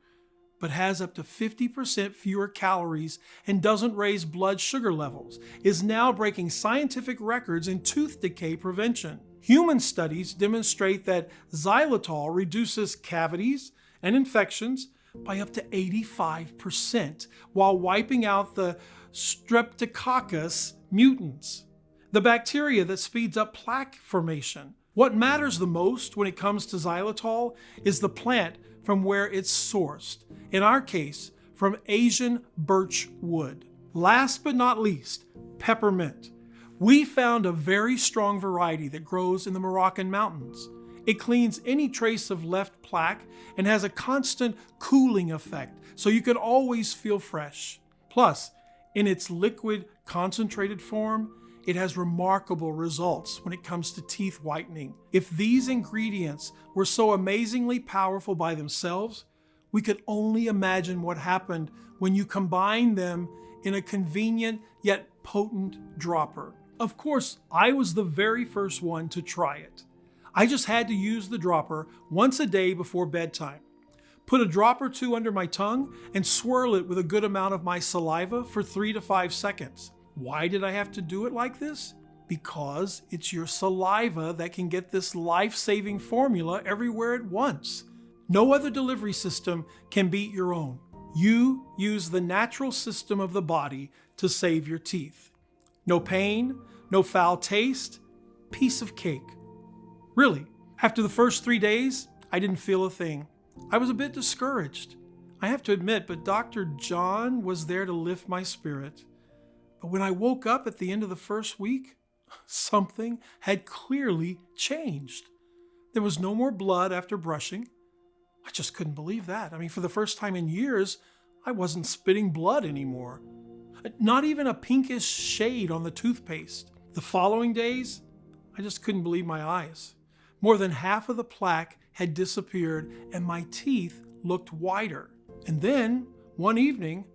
but has up to 50% fewer calories and doesn't raise blood sugar levels, is now breaking scientific records in tooth decay prevention. Human studies demonstrate that xylitol reduces cavities and infections by up to 85% while wiping out the Streptococcus mutans, the bacteria that speeds up plaque formation. What matters the most when it comes to xylitol is the plant from where it's sourced, in our case, from Asian birch wood. Last but not least, peppermint. We found a very strong variety that grows in the Moroccan mountains. It cleans any trace of left plaque and has a constant cooling effect, so you can always feel fresh. Plus, in its liquid concentrated form, it has remarkable results when it comes to teeth whitening. If these ingredients were so amazingly powerful by themselves, we could only imagine what happened when you combine them in a convenient yet potent dropper. Of course, I was the very first one to try it. I just had to use the dropper once a day before bedtime. Put a drop or two under my tongue and swirl it with a good amount of my saliva for 3 to 5 seconds. Why did I have to do it like this? Because it's your saliva that can get this life-saving formula everywhere at once. No other delivery system can beat your own. You use the natural system of the body to save your teeth. No pain, no foul taste, piece of cake. Really, after the first 3 days, I didn't feel a thing. I was a bit discouraged, I have to admit, but Dr. John was there to lift my spirit. But when I woke up at the end of the first week, Something had clearly changed. There was no more blood after brushing. I just couldn't believe that. I mean, for the first time in years, I wasn't spitting blood anymore. Not even a pinkish shade on the toothpaste. The following days, I just couldn't believe my eyes. More than half of the plaque had disappeared and my teeth looked whiter. And then, one evening,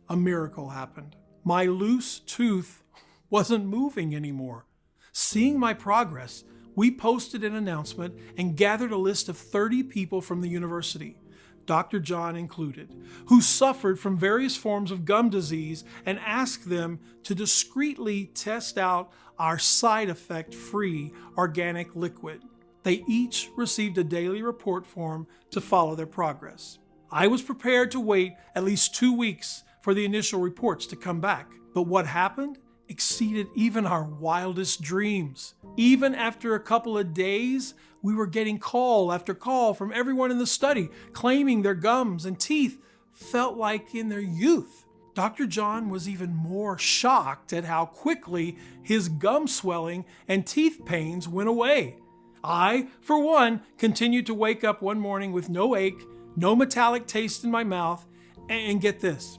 a miracle happened. My loose tooth wasn't moving anymore. Seeing my progress, we posted an announcement and gathered a list of 30 people from the university, Dr. John included, who suffered from various forms of gum disease, and asked them to discreetly test out our side effect-free organic liquid. They each received a daily report form to follow their progress. I was prepared to wait at least 2 weeks for the initial reports to come back, but what happened exceeded even our wildest dreams. Even after a couple of days, we were getting call after call from everyone in the study claiming their gums and teeth felt like in their youth. Dr. John was even more shocked at how quickly his gum swelling and teeth pains went away. I, for one, continued to wake up one morning with no ache, no metallic taste in my mouth, and get this,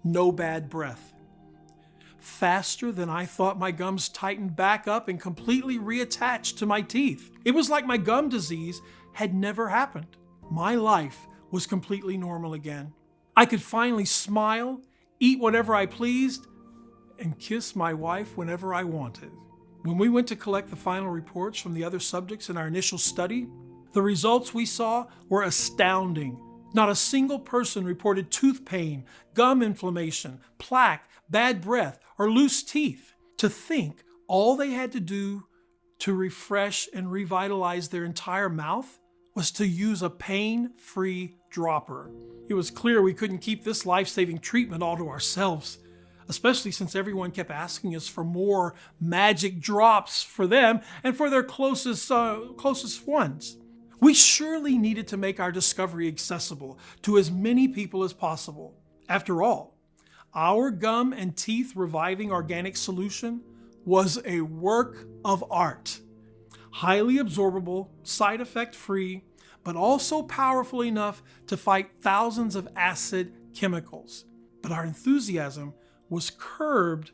no bad breath. Faster than I thought, my gums tightened back up and completely reattached to my teeth. It was like my gum disease had never happened. My life was completely normal again. I could finally smile, eat whatever I pleased, and kiss my wife whenever I wanted. When we went to collect the final reports from the other subjects in our initial study, the results we saw were astounding. Not a single person reported tooth pain, gum inflammation, plaque, bad breath, or loose teeth. To think all they had to do to refresh and revitalize their entire mouth was to use a pain-free dropper. It was clear we couldn't keep this life-saving treatment all to ourselves, especially since everyone kept asking us for more magic drops for them and for their closest ones. We surely needed to make our discovery accessible to as many people as possible. After all, our gum and teeth reviving organic solution was a work of art. Highly absorbable, side effect free, but also powerful enough to fight thousands of acid chemicals. But our enthusiasm was curbed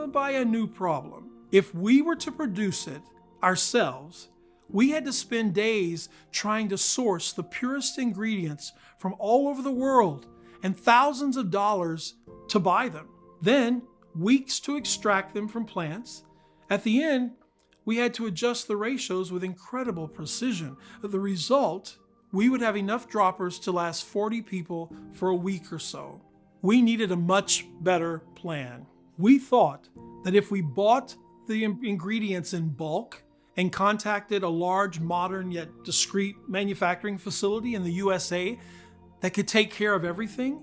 by a new problem. If we were to produce it ourselves, we had to spend days trying to source the purest ingredients from all over the world and thousands of dollars to buy them. Then, weeks to extract them from plants. At the end, we had to adjust the ratios with incredible precision. The result, we would have enough droppers to last 40 people for a week or so. We needed a much better plan. We thought that if we bought the ingredients in bulk and contacted a large, modern, yet discreet manufacturing facility in the USA that could take care of everything,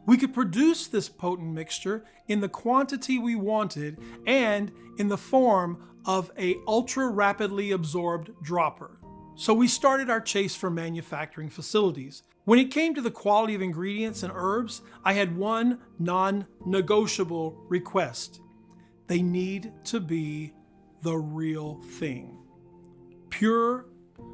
we could produce this potent mixture in the quantity we wanted and in the form of a ultra-rapidly absorbed dropper. So we started our chase for manufacturing facilities. When it came to the quality of ingredients and herbs, I had one non-negotiable request. They need to be the real thing. Pure,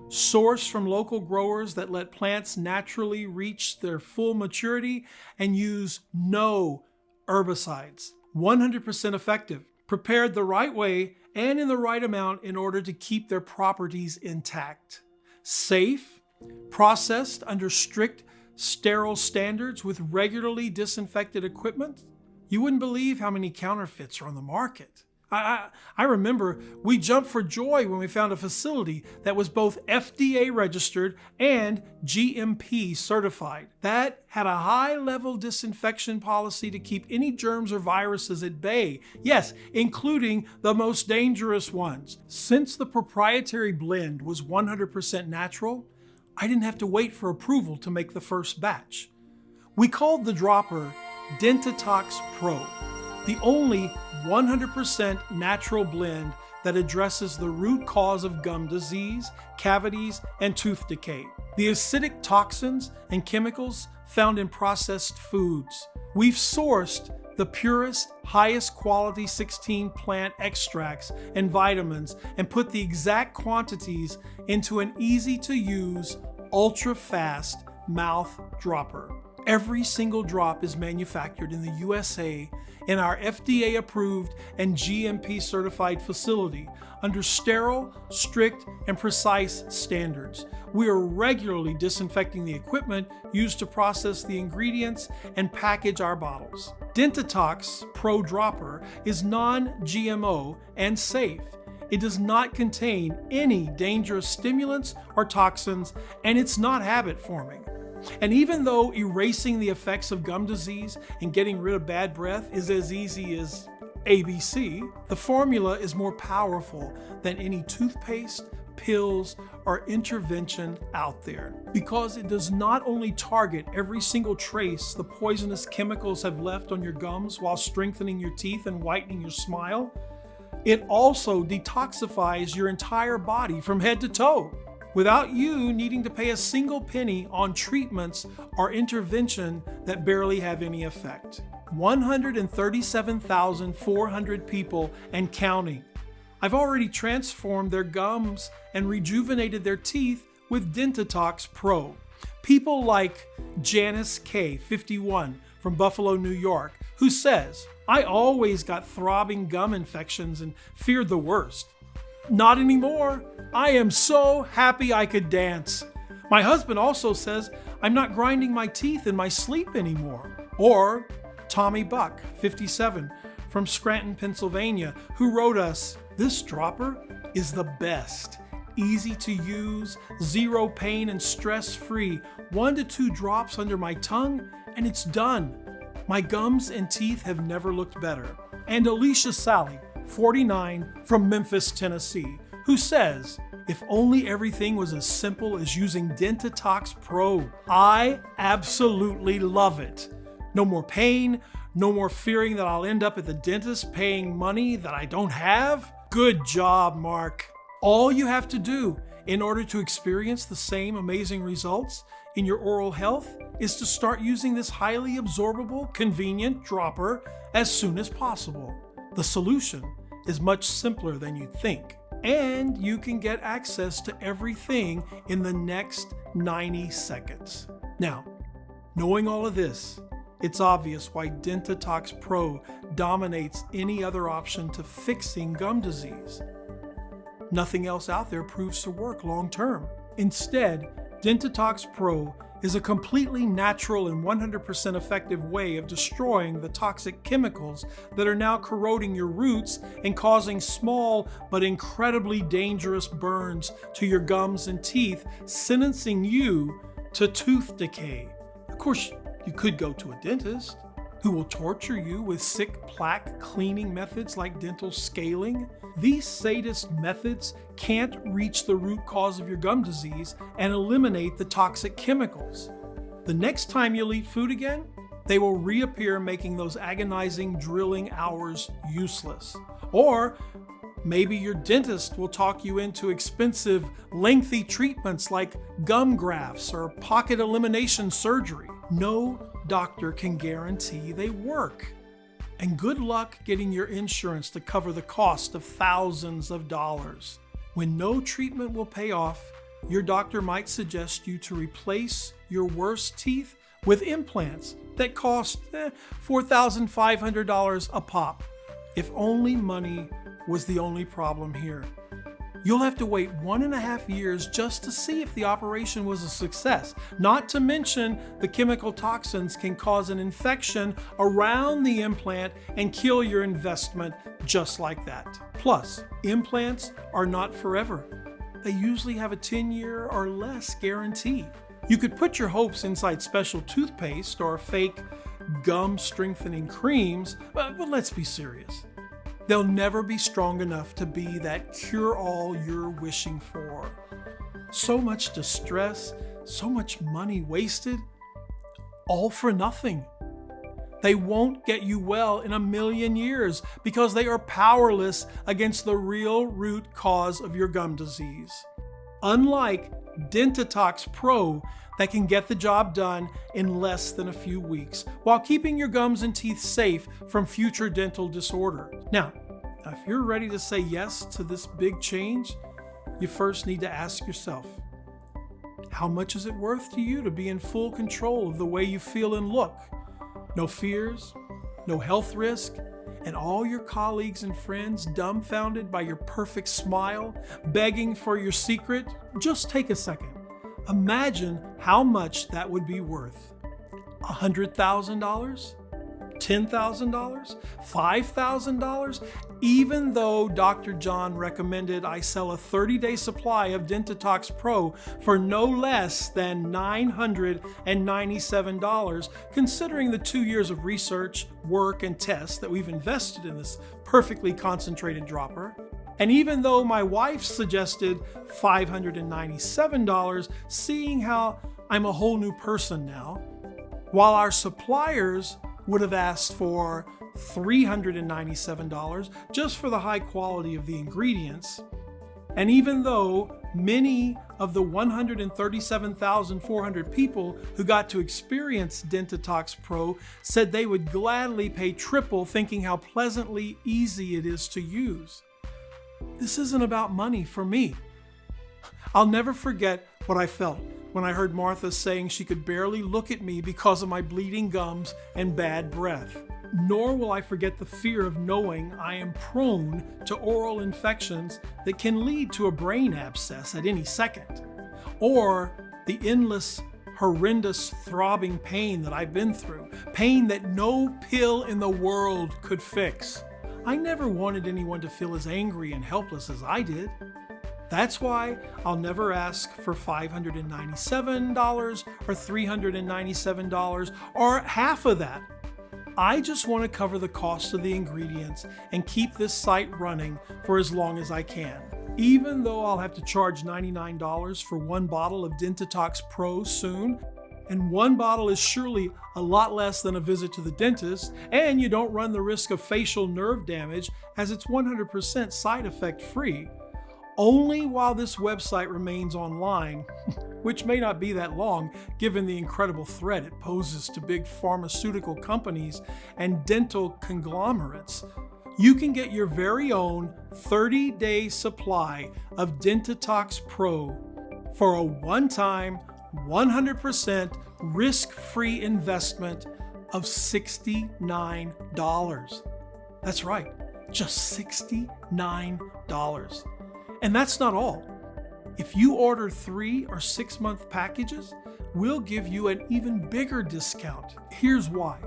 sourced from local growers that let plants naturally reach their full maturity and use no herbicides. 100% effective, prepared the right way and in the right amount in order to keep their properties intact. Safe, processed under strict sterile standards with regularly disinfected equipment. You wouldn't believe how many counterfeits are on the market. I remember we jumped for joy when we found a facility that was both FDA registered and GMP certified. That had a high-level disinfection policy to keep any germs or viruses at bay. Yes, including the most dangerous ones. Since the proprietary blend was 100% natural, I didn't have to wait for approval to make the first batch. We called the dropper Dentitox Pro, the only 100% natural blend that addresses the root cause of gum disease, cavities, and tooth decay. The acidic toxins and chemicals found in processed foods. We've sourced the purest, highest quality 16 plant extracts and vitamins and put the exact quantities into an easy to use, ultra fast mouth dropper. Every single drop is manufactured in the USA in our FDA approved and GMP certified facility under sterile, strict, and precise standards. We are regularly disinfecting the equipment used to process the ingredients and package our bottles. Dentitox Pro Dropper is non-GMO and safe. It does not contain any dangerous stimulants or toxins, and it's not habit forming. And even though erasing the effects of gum disease and getting rid of bad breath is as easy as ABC, the formula is more powerful than any toothpaste, pills, or intervention out there, because it does not only target every single trace the poisonous chemicals have left on your gums while strengthening your teeth and whitening your smile, it also detoxifies your entire body from head to toe, without you needing to pay a single penny on treatments or intervention that barely have any effect. 137,400 people and counting. I've already transformed their gums and rejuvenated their teeth with Dentitox Pro. People like Janice K, 51, from Buffalo, New York, who says, "I always got throbbing gum infections and feared the worst. Not anymore. I am so happy I could dance." My husband also says, "I'm not grinding my teeth in my sleep anymore." Or Tommy Buck, 57, from Scranton, Pennsylvania, who wrote us, "This dropper is the best. Easy to use, zero pain and stress-free. 1 to 2 drops under my tongue and it's done. My gums and teeth have never looked better." And Alicia Sally, 49, from Memphis, Tennessee, who says, "If only everything was as simple as using Dentitox Pro. I absolutely love it. No more pain, no more fearing that I'll end up at the dentist paying money that I don't have." Good job, Mark. All you have to do in order to experience the same amazing results in your oral health is to start using this highly absorbable, convenient dropper as soon as possible. The solution is much simpler than you think, and you can get access to everything in the next 90 seconds. Now, knowing all of this, it's obvious why Dentitox Pro dominates any other option to fixing gum disease. Nothing else out there proves to work long term. Instead, Dentitox Pro is a completely natural and 100% effective way of destroying the toxic chemicals that are now corroding your roots and causing small but incredibly dangerous burns to your gums and teeth, sentencing you to tooth decay. Of course, you could go to a dentist who will torture you with sick plaque cleaning methods like dental scaling. These sadist methods can't reach the root cause of your gum disease and eliminate the toxic chemicals. The next time you'll eat food again, they will reappear, making those agonizing drilling hours useless. Or maybe your dentist will talk you into expensive, lengthy treatments like gum grafts or pocket elimination surgery. No doctor can guarantee they work. And good luck getting your insurance to cover the cost of thousands of dollars. When no treatment will pay off, your doctor might suggest you to replace your worst teeth with implants that cost $4,500 a pop. If only money was the only problem here. You'll have to wait 1.5 years just to see if the operation was a success. Not to mention, the chemical toxins can cause an infection around the implant and kill your investment just like that. Plus, implants are not forever. They usually have a 10-year or less guarantee. You could put your hopes inside special toothpaste or fake gum strengthening creams, but let's be serious. They'll never be strong enough to be that cure-all you're wishing for. So much distress, so much money wasted, all for nothing. They won't get you well in 1,000,000 years because they are powerless against the real root cause of your gum disease. Unlike Dentitox Pro that can get the job done in less than a few weeks while keeping your gums and teeth safe from future dental disorders. Now, if you're ready to say yes to this big change, you first need to ask yourself, how much is it worth to you to be in full control of the way you feel and look? No fears, no health risk, and all your colleagues and friends dumbfounded by your perfect smile, begging for your secret? Just take a second. Imagine how much that would be worth. $100,000? $10,000? $5,000? Even though Dr. John recommended I sell a 30-day supply of Dentitox Pro for no less than $997, considering the 2 years of research, work, and tests that we've invested in this perfectly concentrated dropper. And even though my wife suggested $597, seeing how I'm a whole new person now, while our suppliers would have asked for $397 just for the high quality of the ingredients. And even though many of the 137,400 people who got to experience Dentitox Pro said they would gladly pay triple, thinking how pleasantly easy it is to use. This isn't about money for me. I'll never forget what I felt when I heard Martha saying she could barely look at me because of my bleeding gums and bad breath. Nor will I forget the fear of knowing I am prone to oral infections that can lead to a brain abscess at any second, or the endless, horrendous throbbing pain that I've been through, pain that no pill in the world could fix. I never wanted anyone to feel as angry and helpless as I did. That's why I'll never ask for $597 or $397 or half of that. I just want to cover the cost of the ingredients and keep this site running for as long as I can. Even though I'll have to charge $99 for one bottle of Dentitox Pro soon, and one bottle is surely a lot less than a visit to the dentist, and you don't run the risk of facial nerve damage as it's 100% side effect free. Only while this website remains online, which may not be that long given the incredible threat it poses to big pharmaceutical companies and dental conglomerates, you can get your very own 30-day supply of Dentitox Pro for a one-time, 100% risk-free investment of $69. That's right, just $69. And that's not all. If you order 3 or 6 month packages, we'll give you an even bigger discount. Here's why.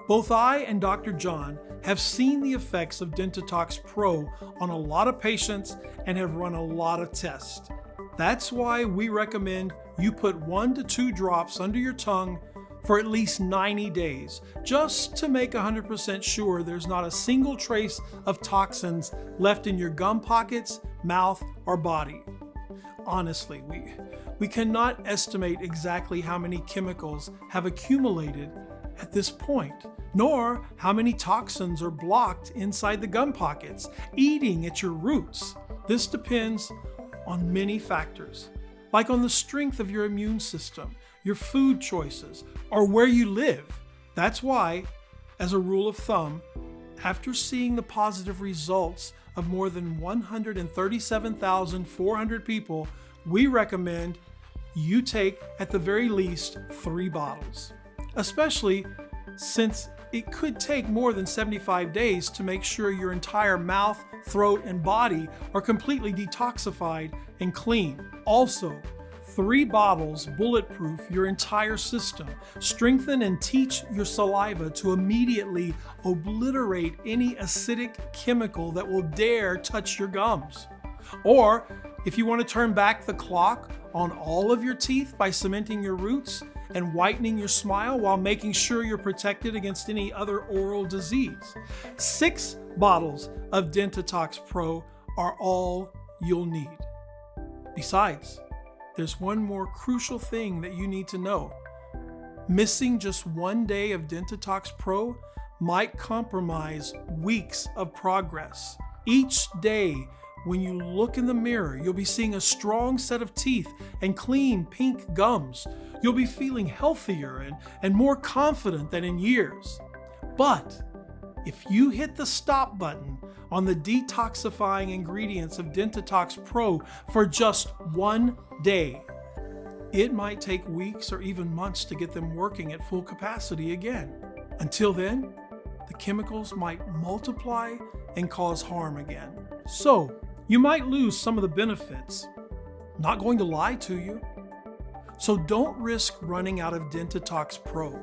Both I and Dr. John have seen the effects of Dentitox Pro on a lot of patients and have run a lot of tests. That's why we recommend you put 1 to 2 drops under your tongue for at least 90 days, just to make 100% sure there's not a single trace of toxins left in your gum pockets, mouth, or body. Honestly, we cannot estimate exactly how many chemicals have accumulated at this point, nor how many toxins are blocked inside the gum pockets, eating at your roots. This depends on many factors, like on the strength of your immune system, your food choices, or where you live. That's why, as a rule of thumb, after seeing the positive results of more than 137,400 people, we recommend you take at the very least 3 bottles, especially since it could take more than 75 days to make sure your entire mouth, throat, and body are completely detoxified and clean. Also, 3 bottles bulletproof your entire system, strengthen and teach your saliva to immediately obliterate any acidic chemical that will dare touch your gums. Or, if you want to turn back the clock on all of your teeth by cementing your roots and whitening your smile while making sure you're protected against any other oral disease, 6 bottles of Dentitox Pro are all you'll need. Besides, there's one more crucial thing that you need to know. Missing just 1 day of Dentitox Pro might compromise weeks of progress. Each day when you look in the mirror, you'll be seeing a strong set of teeth and clean pink gums. You'll be feeling healthier and more confident than in years. But if you hit the stop button on the detoxifying ingredients of Dentitox Pro for just one day, it might take weeks or even months to get them working at full capacity again. Until then, the chemicals might multiply and cause harm again. So, you might lose some of the benefits. Not going to lie to you. So don't risk running out of Dentitox Pro.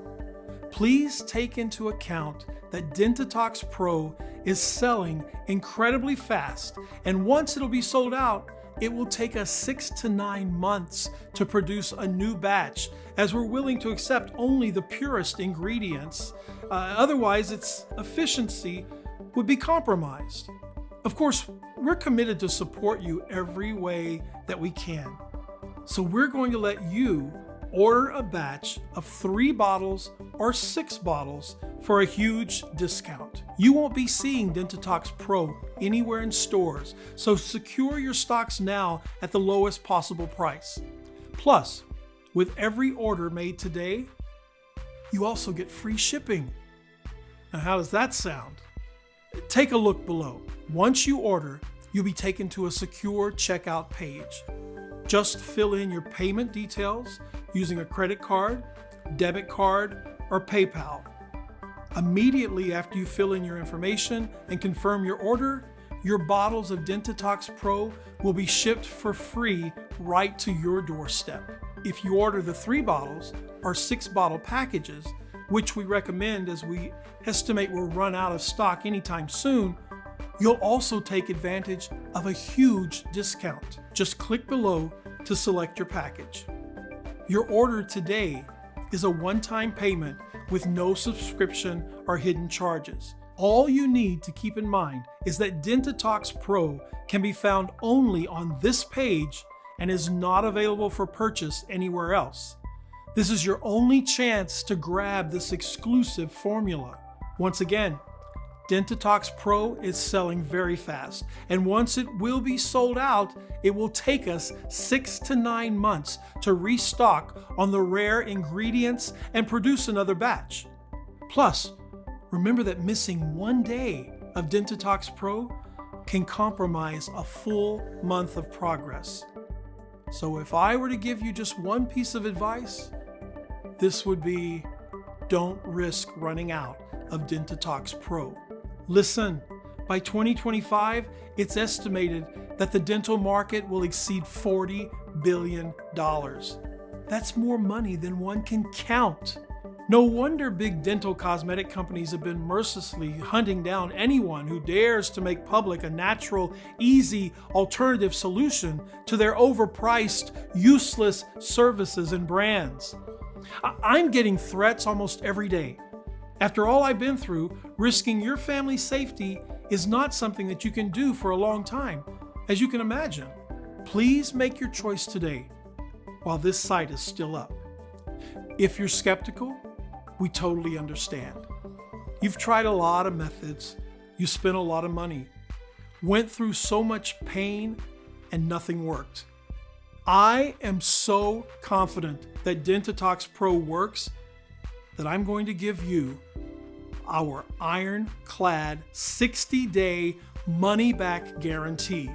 Please take into account that Dentitox Pro is selling incredibly fast, and once it'll be sold out, it will take us 6 to 9 months to produce a new batch, as we're willing to accept only the purest ingredients. Otherwise, its efficiency would be compromised. Of course, we're committed to support you every way that we can. So we're going to let you order a batch of 3 bottles or 6 bottles for a huge discount. You won't be seeing Dentitox Pro anywhere in stores, so secure your stocks now at the lowest possible price. Plus, with every order made today, you also get free shipping. Now, how does that sound? Take a look below. Once you order, you'll be taken to a secure checkout page. Just fill in your payment details using a credit card, debit card, or PayPal. Immediately after you fill in your information and confirm your order, your bottles of Dentitox Pro will be shipped for free right to your doorstep. If you order the 3 bottles or 6 bottle packages, which we recommend as we estimate we'll run out of stock anytime soon, you'll also take advantage of a huge discount. Just click below to select your package. Your order today is a one-time payment with no subscription or hidden charges. All you need to keep in mind is that Dentitox Pro can be found only on this page and is not available for purchase anywhere else. This is your only chance to grab this exclusive formula. Once again, Dentitox Pro is selling very fast, and once it will be sold out, it will take us 6 to 9 months to restock on the rare ingredients and produce another batch. Plus, remember that missing one day of Dentitox Pro can compromise a full month of progress. So if I were to give you just one piece of advice, this would be, don't risk running out of Dentitox Pro. Listen, by 2025, it's estimated that the dental market will exceed $40 billion. That's more money than one can count. No wonder big dental cosmetic companies have been mercilessly hunting down anyone who dares to make public a natural, easy alternative solution to their overpriced, useless services and brands. I'm getting threats almost every day. After all I've been through, risking your family's safety is not something that you can do for a long time, as you can imagine. Please make your choice today while this site is still up. If you're skeptical, we totally understand. You've tried a lot of methods, you spent a lot of money, went through so much pain, and nothing worked. I am so confident that Dentitox Pro works that I'm going to give you our ironclad 60-day money-back guarantee.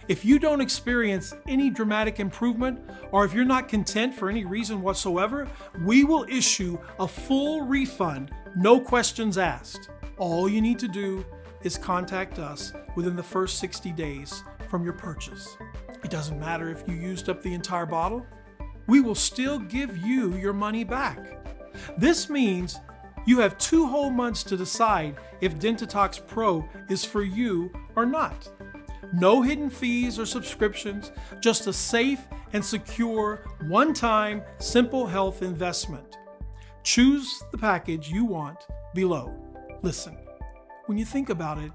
If you don't experience any dramatic improvement, or if you're not content for any reason whatsoever, we will issue a full refund, no questions asked. All you need to do is contact us within the first 60 days from your purchase. It doesn't matter if you used up the entire bottle, we will still give you your money back. This means you have 2 whole months to decide if Dentitox Pro is for you or not. No hidden fees or subscriptions, just a safe and secure, one-time, simple health investment. Choose the package you want below. Listen, when you think about it,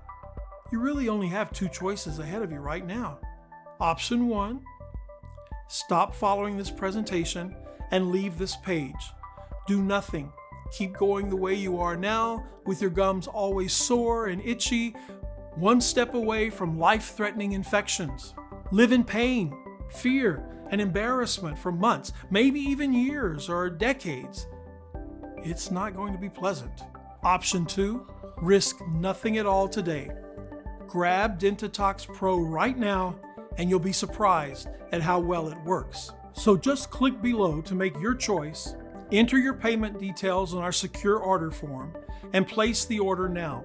you really only have 2 choices ahead of you right now. Option 1, stop following this presentation and leave this page. Do nothing. Keep going the way you are now, with your gums always sore and itchy, one step away from life-threatening infections. Live in pain, fear, and embarrassment for months, maybe even years or decades. It's not going to be pleasant. Option 2, risk nothing at all today. Grab Dentitox Pro right now and you'll be surprised at how well it works. So just click below to make your choice, enter your payment details on our secure order form, and place the order now.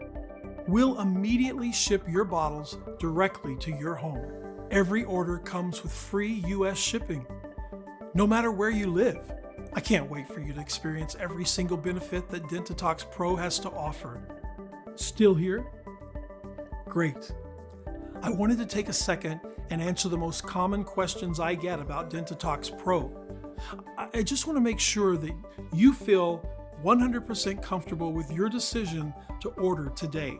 We'll immediately ship your bottles directly to your home. Every order comes with free US shipping, no matter where you live. I can't wait for you to experience every single benefit that Dentitox Pro has to offer. Still here? Great. I wanted to take a second and answer the most common questions I get about Dentitox Pro. I just want to make sure that you feel 100% comfortable with your decision to order today.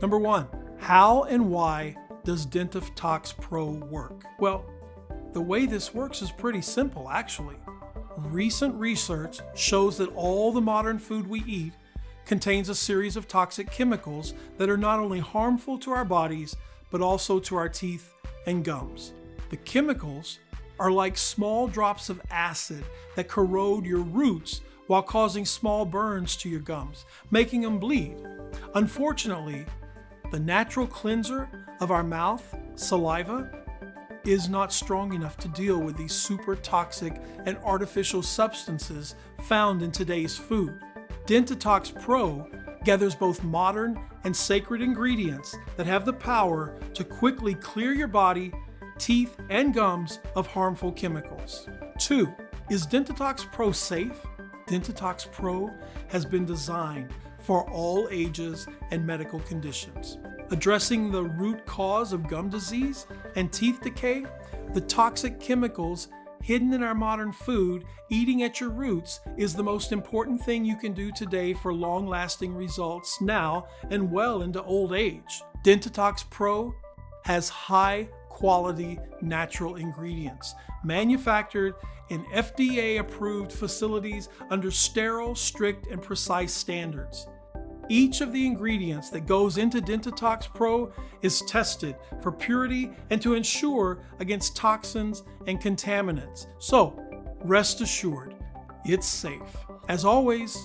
Number 1, how and why does Dentitox Pro work? Well, the way this works is pretty simple, actually. Recent research shows that all the modern food we eat contains a series of toxic chemicals that are not only harmful to our bodies, but also to our teeth and gums. The chemicals are like small drops of acid that corrode your roots while causing small burns to your gums, making them bleed. Unfortunately, the natural cleanser of our mouth, saliva, is not strong enough to deal with these super toxic and artificial substances found in today's food. Dentitox Pro gathers both modern and sacred ingredients that have the power to quickly clear your body, teeth, and gums of harmful chemicals. 2, is Dentitox Pro safe? Dentitox Pro has been designed for all ages and medical conditions. Addressing the root cause of gum disease and teeth decay, the toxic chemicals hidden in our modern food, eating at your roots is the most important thing you can do today for long-lasting results now and well into old age. Dentitox Pro has high-quality natural ingredients manufactured in FDA-approved facilities under sterile, strict, and precise standards. Each of the ingredients that goes into Dentitox Pro is tested for purity and to ensure against toxins and contaminants. So, rest assured, it's safe. As always,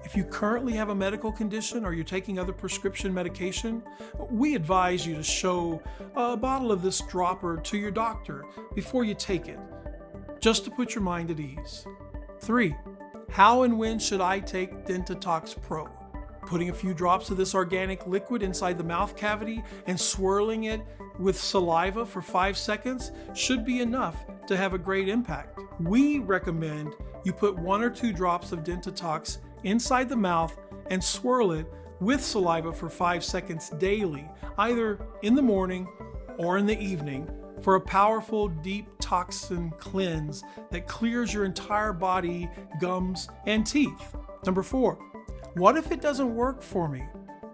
if you currently have a medical condition or you're taking other prescription medication, we advise you to show a bottle of this dropper to your doctor before you take it, just to put your mind at ease. 3, how and when should I take Dentitox Pro? Putting a few drops of this organic liquid inside the mouth cavity and swirling it with saliva for 5 seconds should be enough to have a great impact. We recommend you put 1 or 2 drops of Dentitox inside the mouth and swirl it with saliva for 5 seconds daily, either in the morning or in the evening, for a powerful deep toxin cleanse that clears your entire body, gums, and teeth. Number 4, what if it doesn't work for me?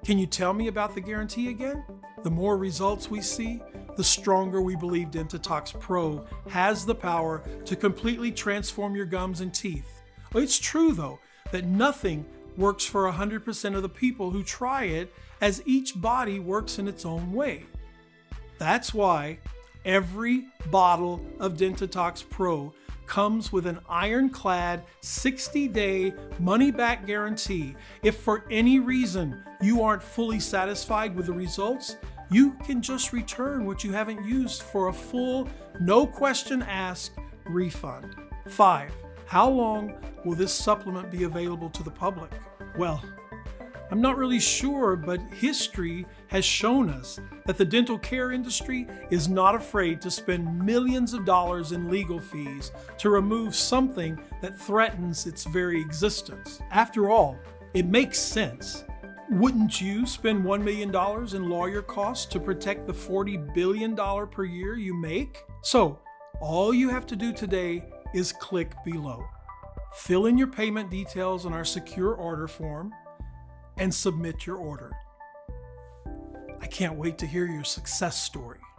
Can you tell me about the guarantee again? The more results we see, the stronger we believe Dentitox Pro has the power to completely transform your gums and teeth. It's true, though, that nothing works for 100% of the people who try it, as each body works in its own way. That's why every bottle of Dentitox Pro comes with an ironclad 60-day money-back guarantee. If for any reason you aren't fully satisfied with the results, you can just return what you haven't used for a full, no question asked refund. 5, how long will this supplement be available to the public? Well, I'm not really sure, but history has shown us that the dental care industry is not afraid to spend millions of dollars in legal fees to remove something that threatens its very existence. After all, it makes sense. Wouldn't you spend $1 million in lawyer costs to protect the $40 billion per year you make? So, all you have to do today is click below. Fill in your payment details on our secure order form and submit your order. I can't wait to hear your success story.